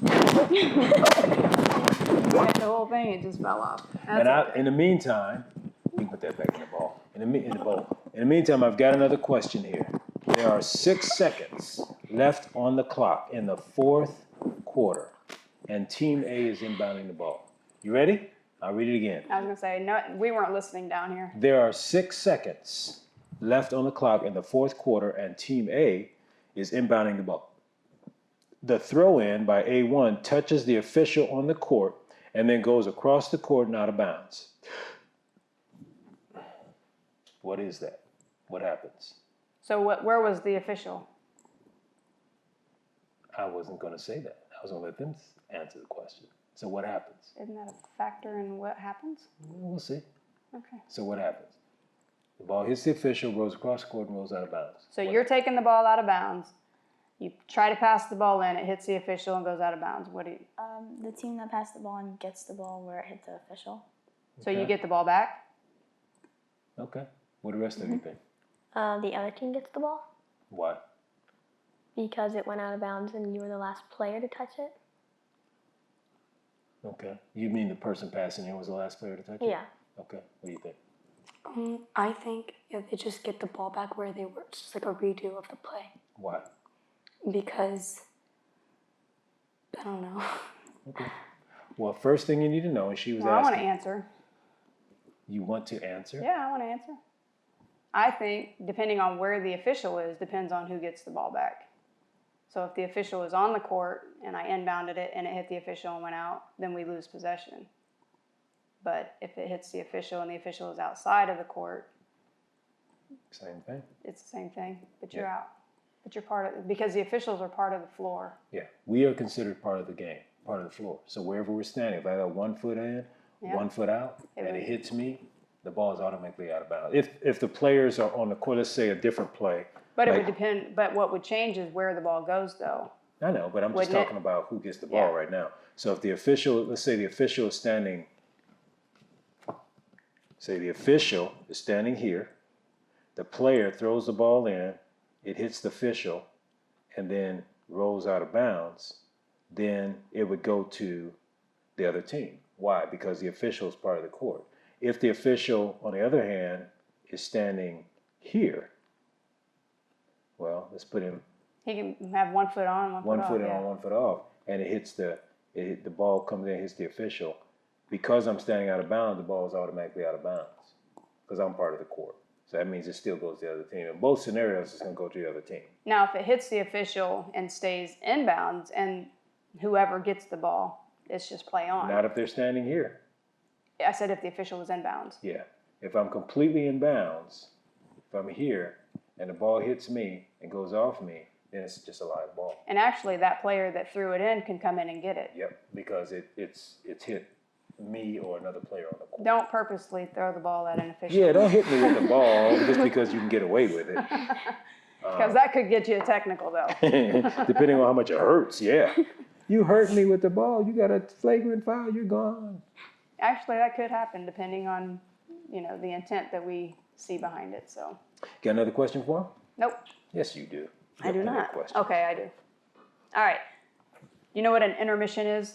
S1: The whole thing, it just fell off.
S2: And in the meantime, you can put that back in the ball. In the bowl. In the meantime, I've got another question here. There are 6 seconds left on the clock in the 4th quarter, and Team A is inbounding the ball. You ready? I'll read it again.
S1: I was going to say, no, we weren't listening down here.
S2: There are 6 seconds left on the clock in the 4th quarter, and Team A is inbounding the ball. The throw-in by A1 touches the official on the court and then goes across the court and out of bounds. What is that? What happens?
S1: So where was the official?
S2: I wasn't going to say that. I was going to let them answer the question. So what happens?
S1: Isn't that a factor in what happens?
S2: We'll see.
S1: Okay.
S2: So what happens? The ball hits the official, rolls across the court, and rolls out of bounds.
S1: So you're taking the ball out of bounds. You try to pass the ball in, it hits the official and goes out of bounds. What do you?
S5: The team that passed the ball and gets the ball where it hit the official.
S1: So you get the ball back?
S2: Okay. What do the rest of you think?
S4: The other team gets the ball
S2: Why?
S4: because it went out of bounds and you were the last player to touch it.
S2: Okay. You mean the person passing in was the last player to touch it?
S4: Yeah.
S2: Okay. What do you think?
S3: I think they just get the ball back where they were. It's just like a redo of the play.
S2: Why?
S3: Because, I don't know.
S2: Okay. Well, first thing you need to know, and she was
S1: Well, I want
S2: asking.
S1: to answer.
S2: You want to answer?
S1: Yeah, I want to answer. I think depending on where the official is, depends on who gets the ball back. So if the official is on the court and I inbounded it and it hit the official and went out, then we lose possession. But if it hits the official and the official is outside of the court,
S2: Same thing.
S1: it's the same thing, but you're
S2: Yeah.
S1: out. But you're part of, because the officials are part of the floor.
S2: Yeah. We are considered part of the game, part of the floor. So wherever we're standing, if I got 1 foot in,
S1: Yeah.
S2: 1 foot out,
S1: It
S2: and
S1: would-
S2: it hits me, the ball is automatically out of bounds. If the players are on the court, let's say a different play.
S1: But it
S2: like-
S1: would depend, but what would change is where the ball goes though.
S2: I know, but I'm just
S1: Wouldn't it?
S2: talking about who gets the ball
S1: Yeah.
S2: right now. So if the official, let's say the official is standing, here, the player throws the ball in, it hits the official, and then rolls out of bounds, then it would go to the other team. Why? Because the official is part of the court. If the official, on the other hand, is standing here, well, let's put him
S1: He can have 1 foot on, 1 foot off.
S2: one foot
S1: yeah.
S2: on, 1 foot off, and the ball comes in, hits the official. Because I'm standing out of bounds, the ball is automatically out of bounds because I'm part of the court. So that means it still goes to the other team. In both scenarios, it's going to go to the other team.
S1: Now, if it hits the official and stays inbounds and whoever gets the ball, it's just play on.
S2: Not if they're standing here.
S1: I said if the official was inbounds.
S2: Yeah. If I'm completely in bounds, if I'm here and the ball hits me and goes off me, then it's just a live ball.
S1: And actually, that player that threw it in can come in and get it.
S2: Yep, because it's hit me or another player on the court.
S1: Don't purposely throw the ball at an official.
S2: Yeah, don't hit me with the ball just because you can get away with it.
S1: Because that could get you a technical, though.
S2: Depending on how much it hurts, yeah. You hurt me with the ball, you got a flagrant foul, you're gone.
S1: Actually, that could happen depending on, the intent that we see behind it. So,
S2: Got another question for him?
S1: nope,
S2: Yes, you do.
S1: I do
S2: Another
S1: not.
S2: question.
S1: Okay, I do. All right. You know what an intermission is?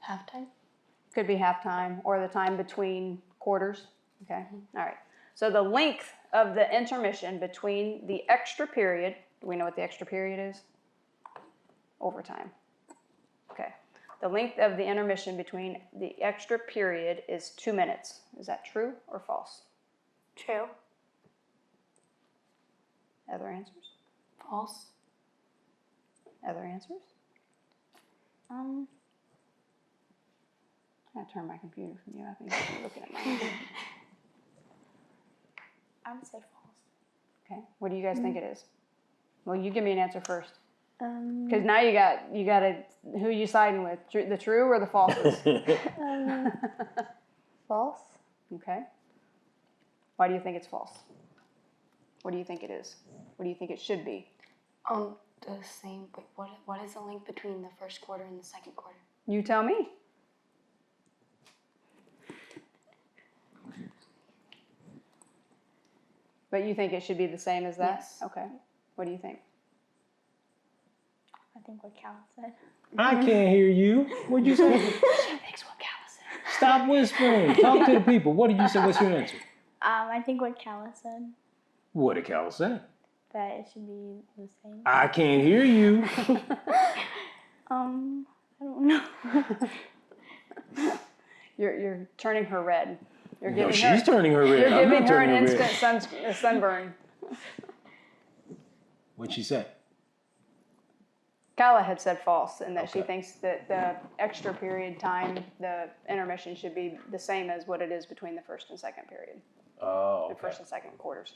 S3: Halftime?
S1: Could be halftime or the time between quarters. Okay. All right. So the length of the intermission between the extra period, do we know what the extra period is? Overtime. Okay. The length of the intermission between the extra period is 2 minutes. Is that true or false?
S3: True.
S1: Other answers?
S3: False.
S1: Other answers? I gotta turn my computer from you. I think you're looking at mine.
S5: I would say false.
S1: Okay. What do you guys think it is? Well, you give me an answer first.
S4: Um,
S1: Because now you got a, who you siding with? The true or the falses?
S4: false.
S1: Okay. Why do you think it's false? What do you think it is? What do you think it should be?
S3: The same. Wait, what is the link between the first quarter and the second quarter?
S1: You tell me. But you think it should be the same as that?
S3: Yes.
S1: Okay. What do you think?
S5: I think what Cal said.
S2: I can't hear you. What'd you say?
S3: Thanks, what Cal said.
S2: Stop whispering. Talk to the people. What did you say? What's your answer?
S5: I think what Cal said,
S2: What did Cal say?
S5: that it should be the same.
S2: I can't hear you.
S5: I don't know.
S1: You're turning her red. You're
S2: No,
S1: giving
S2: she's
S1: her.
S2: turning her red.
S1: You're
S2: I'm
S1: giving
S2: not
S1: her an
S2: turning her red.
S1: instant sunburn.
S2: What'd she say?
S1: Kala had said false, and that she
S2: Okay.
S1: thinks that the extra period time, the intermission, should be the same as what it is between the first and second period,
S2: Oh,
S1: the
S2: okay.
S1: first and second quarters.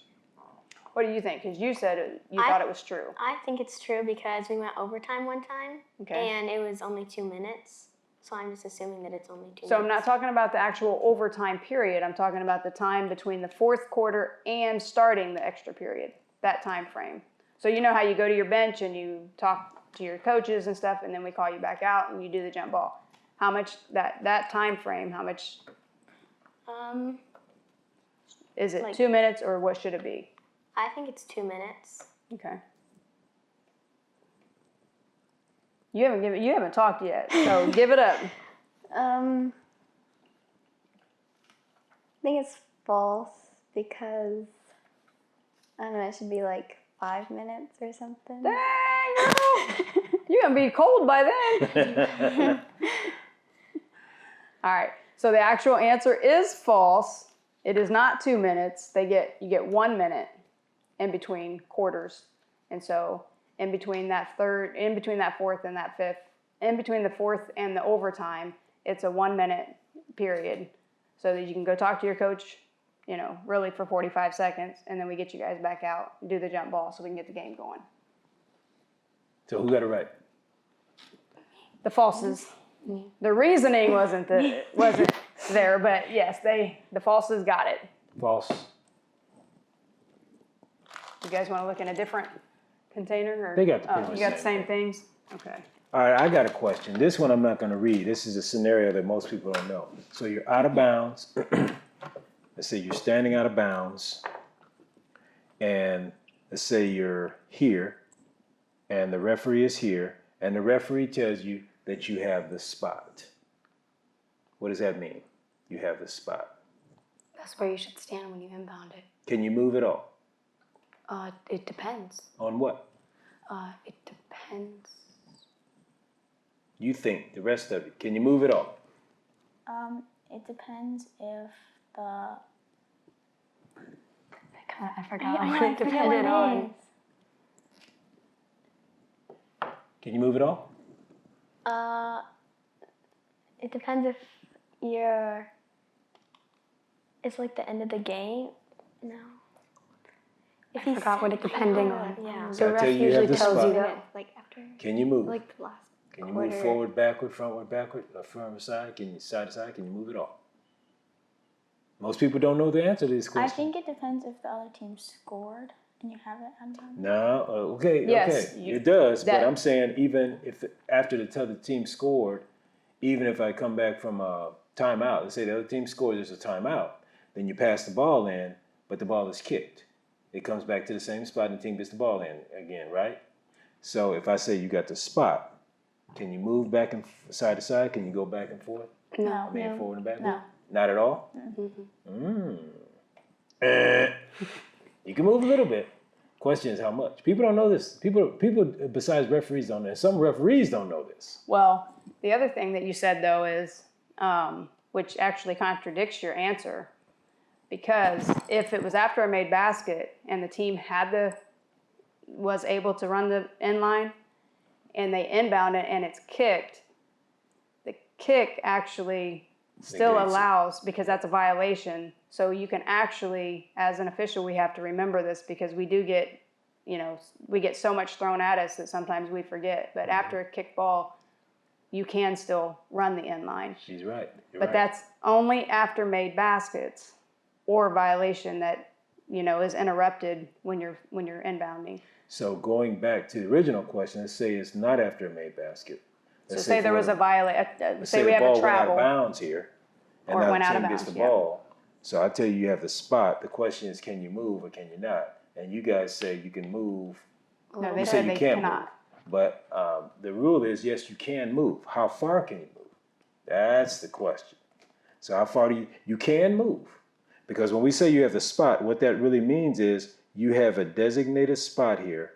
S1: What do you think? Because you said you
S4: I-
S1: thought it was true.
S4: I think it's true because we went overtime one time,
S1: Okay.
S4: and it was only 2 minutes. So I'm just assuming that it's only 2
S1: So I'm
S4: minutes.
S1: not talking about the actual overtime period. I'm talking about the time between the fourth quarter and starting the extra period, that time frame. So you know how you go to your bench and you talk to your coaches and stuff, and then we call you back out and you do the jump ball. How much that time frame? How much is it?
S4: Like-
S1: 2 minutes, or what should it be?
S4: I think it's 2 minutes.
S1: Okay. You haven't talked yet, so give it up.
S6: I think it's false because I don't know, it should be like 5 minutes or something.
S1: Dang, girl. You're gonna be cold by then. All right. So the actual answer is false. It is not 2 minutes. You get 1 minute in between quarters, and so in between that fourth and that fifth, in between the fourth and the overtime, it's a 1 minute period, so that you can go talk to your coach, really for 45 seconds, and then we get you guys back out and do the jump ball so we can get the game going.
S2: So who got it right?
S1: The falses. The reasoning wasn't there, but yes, the falses got it.
S2: False.
S1: You guys want to look in a different container? Or,
S2: They got the
S1: you got the same things? Okay.
S2: All right, I got a question. This one I'm not going to read. This is a scenario that most people don't know. So you're out of bounds. Let's say you're standing out of bounds. And let's say you're here. And the referee is here. And the referee tells you that you have the spot. What does that mean? You have the spot.
S3: That's where you should stand when you inbound it.
S2: Can you move at all?
S3: It depends.
S2: On what?
S3: It depends.
S2: You think, the rest of it. Can you move at all?
S5: It depends if the.
S3: I forgot what it depended on.
S2: Can you move at all?
S4: It depends if it's like the end of the game. No. If
S3: I forgot what it depending on.
S4: Yeah.
S3: So
S2: I
S3: ref
S2: tell you, you
S3: usually
S2: have the
S3: tells you
S2: spot.
S3: that.
S6: Like after,
S2: Can you move?
S6: like the last
S2: Can you
S6: quarter.
S2: move forward, backward, frontward, backward, front, side? Can you side to side? Can you move it all? Most people don't know the answer to this
S5: I
S2: question.
S5: think it depends if the other team scored and you have it on time.
S2: No, okay,
S1: Yes,
S2: okay, it does. But
S1: that-
S2: I'm saying even if after the other team scored, even if I come back from a timeout, let's say the other team scored, there's a timeout, then you pass the ball in, but the ball is kicked. It comes back to the same spot and the team gets the ball in again, right? So if I say you got the spot, Can you move back and side to side? Can you go back and forth?
S3: No.
S2: I mean, forward and back?
S5: No.
S2: Not at all? You can move a little bit. Question is how much? People don't know this. People besides referees don't know. Some referees don't know this.
S1: Well, the other thing that you said though is, which actually contradicts your answer, because if it was after a made basket and the team was able to run the inline and they inbound it and it's kicked, the kick actually still
S2: Negates it.
S1: allows, because that's a violation. So you can actually, as an official, we have to remember this because we do get, we get so much thrown at us that sometimes we forget. But after a kick ball, you can still run the inline.
S2: She's right. You're
S1: But
S2: right.
S1: that's only after made baskets or violation that, is interrupted when you're inbounding.
S2: So going back to the original question, let's say it's not after a made basket.
S1: So say there was a violation, say we
S2: the
S1: have
S2: ball
S1: a travel.
S2: went out of bounds here, and
S1: Or it
S2: now
S1: went
S2: the
S1: out
S2: team
S1: of
S2: gets
S1: bounds,
S2: the
S1: yeah.
S2: ball. So I tell you, you have the spot. The question is, can you move or can you not? And you guys say you can move.
S1: No, they
S2: You say
S1: said
S2: you
S1: they
S2: can't
S1: cannot.
S2: move. But the rule is, yes, you can move. How far can you move? That's the question. So how far do you can move? Because when we say you have the spot, what that really means is you have a designated spot here.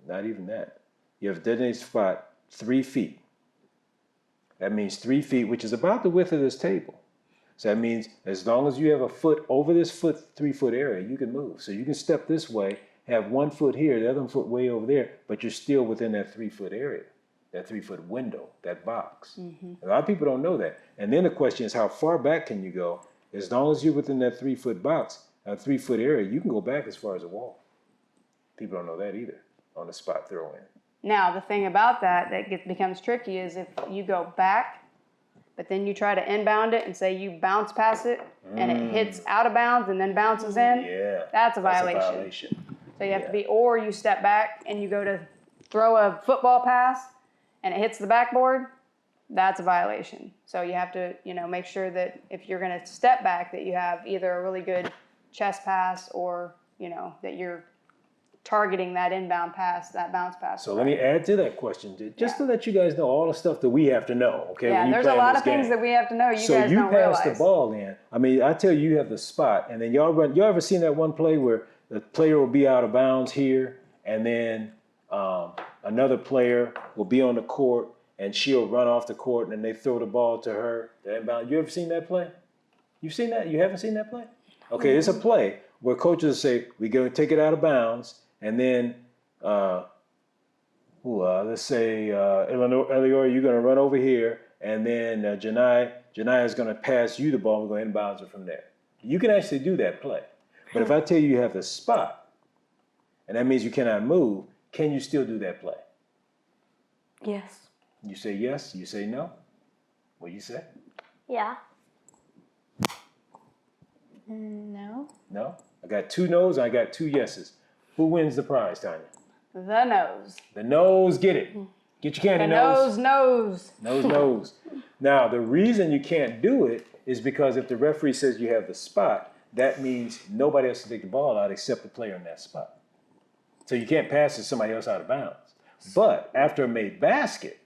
S2: Not even that. You have a designated spot 3 feet. That means 3 feet, which is about the width of this table. So that means as long as you have a foot over this 3 foot area, you can move. So you can step this way, have 1 foot here, the other foot way over there, but you're still within that 3 foot area, that 3 foot window, that box. A lot of people don't know that. And then the question is, how far back can you go? As long as you're within that 3 foot box, a 3 foot area, you can go back as far as the wall. People don't know that either on the spot throw in.
S1: Now, the thing about that becomes tricky is if you go back, but then you try to inbound it and say you bounce past it and it hits out of bounds and then bounces in,
S2: Yeah.
S1: that's a violation. So you have to be, or you step back and you go to throw a football pass and it hits the backboard, that's a violation. So you have to, make sure that if you're going to step back that you have either a really good chest pass or, that you're targeting that inbound pass, that bounce pass.
S2: So let me add to that question, just to let you guys know all the stuff that we have to know, okay?
S1: Yeah,
S2: when you
S1: there's a
S2: play in
S1: lot
S2: this
S1: of things
S2: game.
S1: that we have to know you
S2: So
S1: guys
S2: you
S1: don't
S2: pass
S1: realize.
S2: the ball in. I mean, I tell you, you have the spot, and then y'all ever seen that one play where the player will be out of bounds here, and then another player will be on the court, and she'll run off the court, and then they throw the ball to her, the inbound. You ever seen that play? You've seen that? You haven't seen that play? Okay, it's a play where coaches say, we're going to take it out of bounds, and then let's say, Eleanor, you're going to run over here, and then Janai is going to pass you the ball, and we're going to inbounds it from there. You can actually do that play. But if I tell you you have the spot, and that means you cannot move, can you still do that play?
S3: Yes.
S2: You say yes, you say no. What do you say?
S4: Yeah.
S6: No.
S2: No? I got 2 no's, and I got 2 yeses. Who wins the prize, Tanya?
S1: The nose.
S2: The nose, get it. Get your candy,
S1: The
S2: nose.
S1: nose.
S2: Nose. Now, the reason you can't do it is because if the referee says you have the spot, that means nobody else can take the ball out except the player in that spot. So you can't pass to somebody else out of bounds. But after a made basket,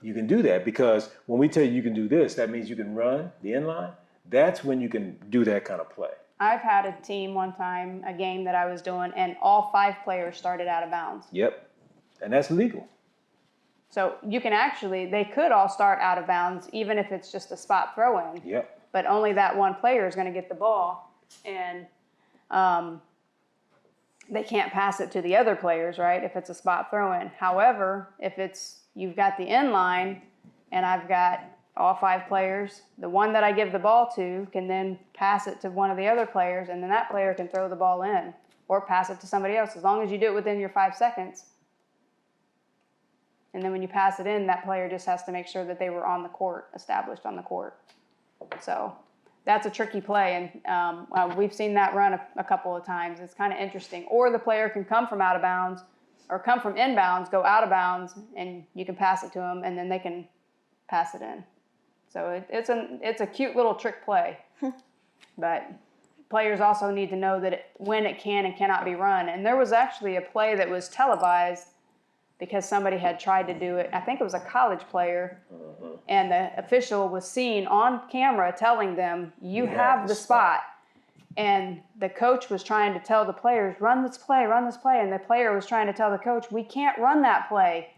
S2: you can do that because when we tell you can do this, that means you can run the inline. That's when you can do that kind of play.
S1: I've had a team one time, a game that I was doing, and all 5 players started out of bounds.
S2: Yep. And that's legal.
S1: So you can actually, they could all start out of bounds, even if it's just a spot throw-in.
S2: Yep.
S1: But only that one player is going to get the ball, and they can't pass it to the other players, right, if it's a spot throw-in. However, if you've got the inline, and I've got all 5 players, the one that I give the ball to can then pass it to one of the other players, and then that player can throw the ball in or pass it to somebody else, as long as you do it within your 5 seconds. And then when you pass it in, that player just has to make sure that they were on the court, established on the court. So that's a tricky play, and we've seen that run a couple of times. It's kind of interesting. Or the player can come from out of bounds or come from inbounds, go out of bounds, and you can pass it to them, and then they can pass it in. So it's a cute little trick play. But players also need to know that when it can and cannot be run. And there was actually a play that was televised because somebody had tried to do it. I think it was a college player, and the official was seen on camera telling them, you have the spot. And the coach was trying to tell the players, run this play, and the player was trying to tell the coach, we can't run that play.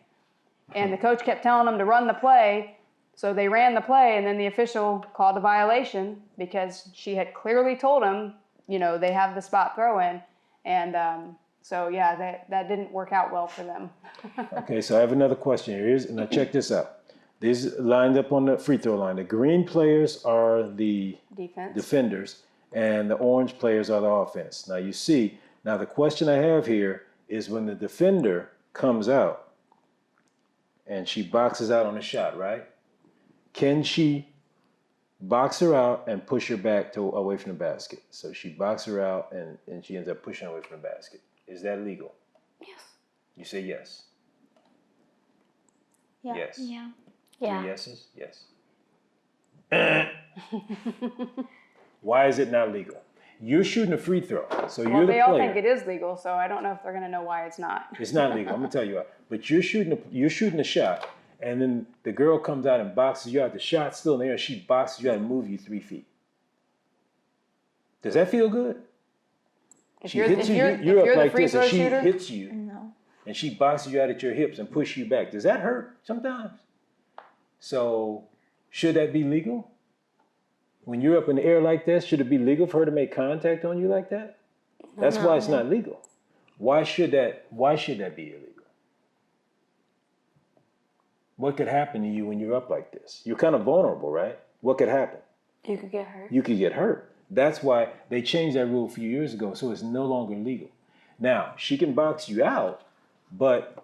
S1: And the coach kept telling them to run the play, so they ran the play, and then the official called a violation because she had clearly told him, you know, they have the spot throw in. And so, yeah, that didn't work out well for them.
S2: Okay, so I have another question here. Now check this out. These lined up on the free throw line. The green players are the defenders, and the orange players are the offense. Now you see, now the question I have here is when the defender comes out and she boxes out on a shot, right? Can she box her out and push her back away from the basket? So she boxes her out and she ends up pushing her away from the basket. Is that legal?
S3: Yes.
S2: You say yes.
S5: Yeah.
S2: Yes.
S5: Yeah.
S4: Yeah.
S2: 3 yeses? Yes. Why is it not legal? You're shooting a free throw, so you're the player.
S1: Well, they all think it is legal, so I don't know if they're going to know why it's not.
S2: It's not legal. I'm gonna tell you why. But you're shooting a shot, and then the girl comes out and boxes you out. The shot's still in the air. She boxes you out and moves you 3 feet. Does that feel good?
S1: If
S2: You're
S1: you're the free throw
S2: she
S1: shooter,
S2: hits you,
S5: No.
S2: and she boxes you out at your hips and pushes you back. Does that hurt sometimes? So should that be legal? When you're up in the air like that, should it be legal for her to make contact on you like that? That's why it's not legal. Why should that be illegal? What could happen to you when you're up like this? You're kind of vulnerable, right? What could happen?
S3: You could get hurt.
S2: You could get hurt. That's why they changed that rule a few years ago, so it's no longer legal. Now, she can box you out, but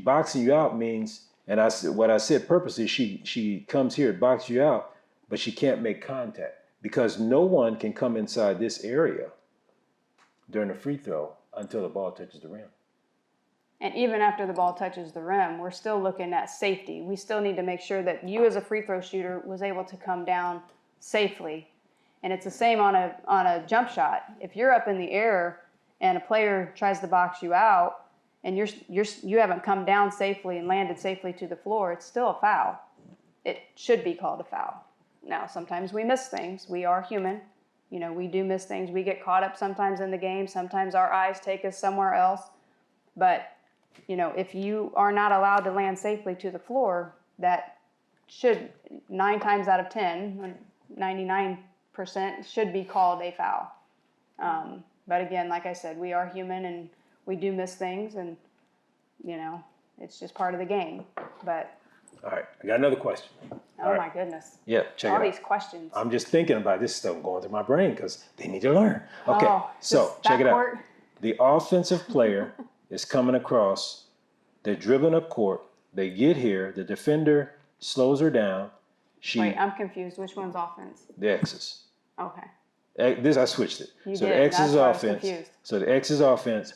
S2: boxing you out means, and what I said purposely, she comes here to box you out, but she can't make contact because no one can come inside this area during a free throw until the ball touches the rim.
S1: and even after the ball touches the rim, we're still looking at safety. We still need to make sure that you as a free throw shooter was able to come down safely. And it's the same on a jump shot. If you're up in the air and a player tries to box you out and you haven't come down safely and landed safely to the floor, it's still a foul. It should be called a foul. Now, sometimes we miss things. We are human. You know, we do miss things. We get caught up sometimes in the game. Sometimes our eyes take us somewhere else. But, you know, if you are not allowed to land safely to the floor, that should, 9 times out of 10, 99% should be called a foul. But again, like I said, we are human and we do miss things, and, you know, it's just part of the game. But
S2: All right, I got another question.
S1: oh my goodness.
S2: Yeah, check it
S1: All
S2: out.
S1: these questions.
S2: I'm just thinking about this stuff going through my brain because they need to learn. Okay, so check it out. The offensive player is coming across. They're dribbling up court. They get here. The defender slows her down.
S1: Wait, I'm confused. Which one's offense?
S2: The X's.
S1: Okay.
S2: I switched it.
S1: You
S2: so
S1: did.
S2: the X
S1: That's
S2: is
S1: why I was
S2: offense.
S1: confused.
S2: So the X is offense.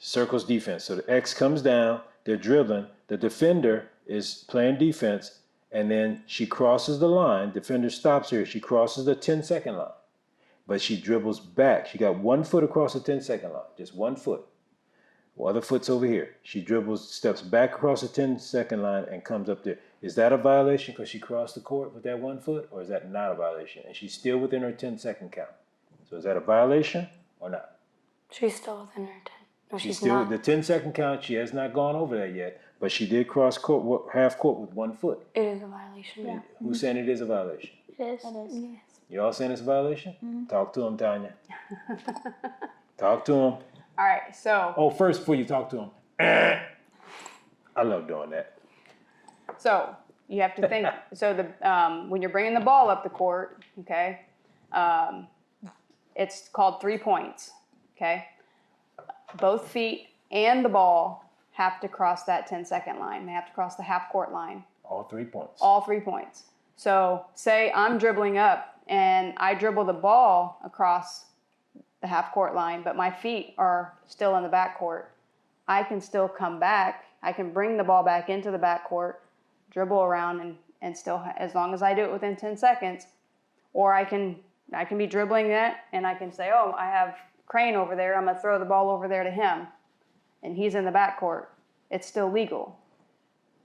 S2: Circles defense. So the X comes down. They're dribbling. The defender is playing defense, and then she crosses the line. Defender stops her. She crosses the 10-second line, but she dribbles back. She got 1 foot across the 10-second line, just 1 foot. The other foot's over here. She steps back across the 10-second line and comes up there. Is that a violation because she crossed the court with that 1 foot, or is that not a violation? And she's still within her 10-second count. So is that a violation or not?
S3: She's still within her 10. No,
S2: She's
S3: she's not.
S2: the 10-second count. She has not gone over that yet, but she did cross court, half court with 1 foot.
S3: It is a violation. Yeah.
S2: Who's saying it is a violation?
S5: It is.
S3: Yes.
S2: You all saying it's a violation? Talk to him, Tanya. Talk to him.
S1: All right. So.
S2: Oh, first, before you talk to him, I love doing that.
S1: So you have to think. So when you're bringing the ball up the court, okay, it's called 3 points. Okay, both feet and the ball have to cross that 10-second line. They have to cross the half court line.
S2: All 3 points.
S1: All 3 points. So say I'm dribbling up and I dribble the ball across the half court line, but my feet are still in the back court. I can still come back. I can bring the ball back into the back court, dribble around, and still, as long as I do it within 10 seconds, or I can be dribbling that and I can say, oh, I have Crane over there. I'm going to throw the ball over there to him, and he's in the back court. it's still legal.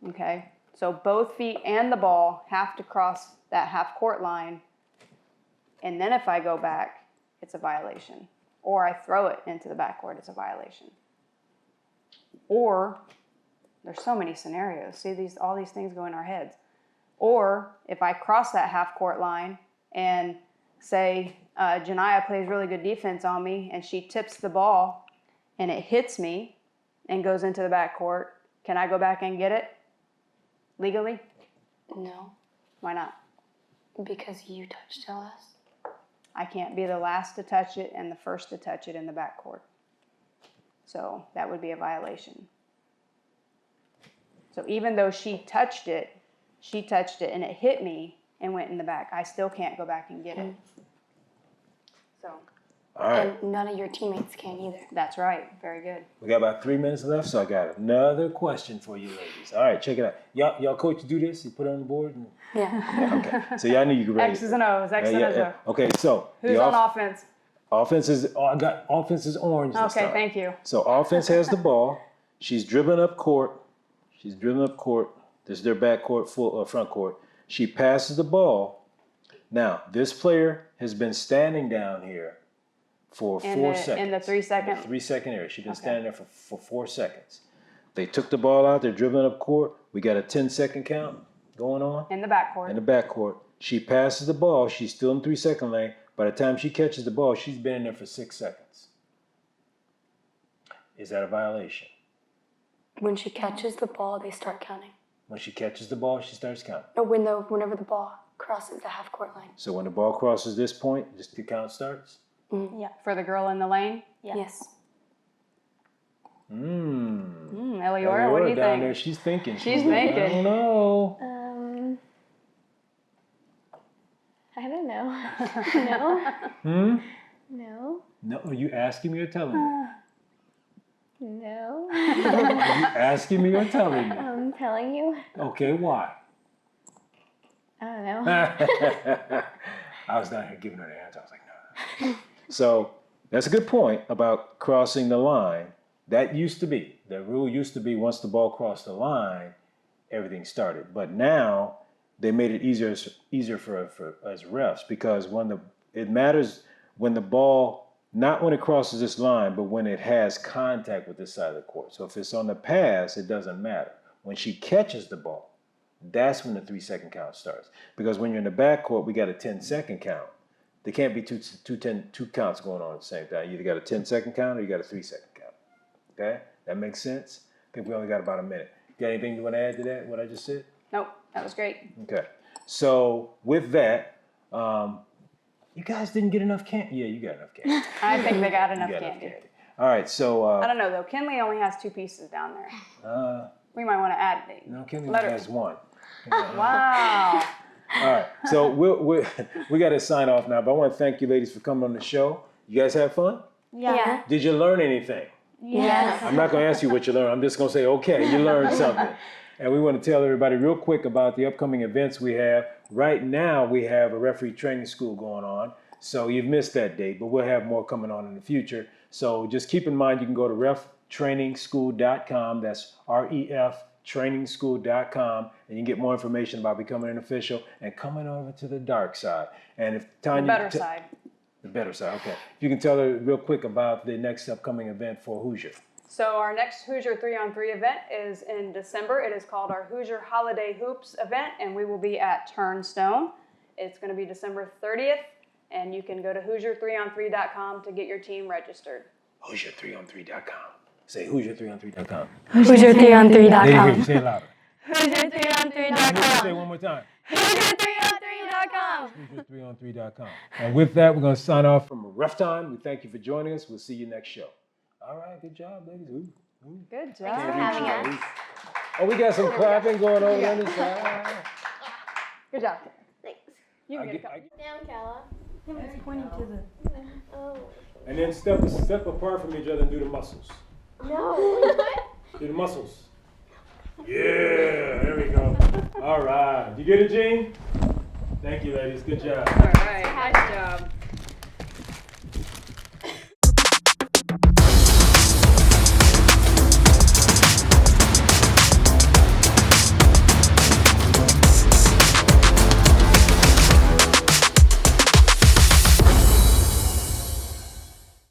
S1: Okay? So both feet and the ball have to cross that half court line. And then if I go back, it's a violation. Or I throw it into the backcourt, it's a violation. Or, there's so many scenarios. See, all these things go in our heads. Or if I cross that half court line and say Janiyah plays really good defense on me and she tips the ball and it hits me and goes into the backcourt, can I go back and get it legally?
S3: No,
S1: Why not?
S3: because you touched us.
S1: I can't be the last to touch it and the first to touch it in the backcourt. So that would be a violation. So even though she touched it and it hit me and went in the back, I still can't go back and get it. So
S2: All right.
S3: And none of your teammates can either.
S1: that's right. Very good.
S2: We got about 3 minutes left, so I got another question for you ladies. All right, check it out. Y'all coach do this? You put it on the board? And...
S3: Yeah.
S2: Okay, so y'all knew you could ready.
S1: X's and O's, X's and O's.
S2: Okay, so.
S1: Who's on offense?
S2: Offense is, I got offense is orange this
S1: Okay,
S2: time.
S1: thank you.
S2: So offense has the ball. She's dribbling up court. This is their back court, front court. She passes the ball. Now, this player has been standing down here for 4 seconds.
S1: In the 3 second?
S2: In the 3 second area. She's been standing there for 4 seconds. They took the ball out. They're dribbling up court. We got a 10-second count going on.
S1: In the backcourt.
S2: In the backcourt. She passes the ball. She's still in the 3 second lane. By the time she catches the ball, she's been in there for 6 seconds. Is that a violation?
S3: When she catches the ball, they start counting.
S2: When she catches the ball, she starts counting.
S3: Or whenever the ball crosses the half court line.
S2: So when the ball crosses this point, the count starts?
S5: Yeah.
S1: For the girl in the lane?
S5: Yeah.
S3: Yes.
S1: Eliora, what do you
S2: down
S1: think?
S2: there, she's thinking.
S1: She's
S2: like,
S1: thinking.
S2: I don't know.
S6: I don't know. No. No.
S2: No, are you asking me or telling me?
S6: No.
S2: Are you asking me or telling me?
S6: I'm telling you.
S2: Okay, why?
S6: I don't know.
S2: I was down here giving her the answer. I was like, no. So that's a good point about crossing the line. That used to be, the rule used to be once the ball crossed the line, everything started. But now they made it easier for as refs, because it matters when the ball, not when it crosses this line, but when it has contact with this side of the court. So if it's on the pass, it doesn't matter. When she catches the ball, that's when the 3 second count starts. Because when you're in the backcourt, we got a 10-second count. There can't be two counts going on at the same time. You either got a 10-second count or you got a 3 second count. Okay? That makes sense? I think we only got about a minute. Got anything you want to add to that, what I just said?
S1: Nope, that was great.
S2: Okay. So with that, you guys didn't get enough candy. Yeah, you got enough candy.
S1: I think they got enough
S2: You got
S1: candy.
S2: All right, so.
S1: I don't know though. Kinley only has 2 pieces down there. We might want to add these.
S2: No, Kenny
S1: Let her-
S2: has 1.
S1: Wow.
S2: All right, so we got to sign off now, but I want to thank you ladies for coming on the show. You guys have fun?
S5: Yeah.
S2: Did you learn anything?
S5: Yes.
S2: I'm not going to ask you what you learned. I'm just going to say, okay, you learned something. And we want to tell everybody real quick about the upcoming events we have. Right now, we have a referee training school going on. So you've missed that date, but we'll have more coming on in the future. So just keep in mind, you can go to reftrainingschool.com. That's REF trainingschool.com, and you can get more information about becoming an official and coming over to the dark side. And if Tanya,
S1: The better side.
S2: The better side, okay. If you can tell her real quick about the next upcoming event for Hoosier.
S1: So our next Hoosier 3-on-3 event is in December. It is called our Hoosier Holiday Hoops event, and we will be at Turnstone. It's going to be December 30th, and you can go to HOOSIER3ON3.com to get your team registered.
S2: HOOSIER3ON3.com. Say HOOSIER3ON3.com.
S3: HOOSIER3ON3.com.
S2: Say it louder.
S3: HOOSIER3ON3.com.
S2: Say it one more time.
S3: HOOSIER3ON3.com.
S2: HOOSIER3ON3.com. And with that, we're going to sign off from RefTime. We thank you for joining us. We'll see you next show. All right, good job, ladies. Ooh.
S1: Good
S6: Thanks for
S1: job.
S6: having us.
S2: Oh, we got some clapping going on on this side.
S1: Good job.
S6: Thanks.
S1: You can get a couple.
S4: Down, Kala.
S1: It's pointing to the...
S4: Oh.
S2: And then step apart from each other and do the muscles.
S4: No.
S2: Do the muscles. Yeah, there we go. All right. You get it, Gene? Thank you, ladies. Good job.
S1: All right. Nice job.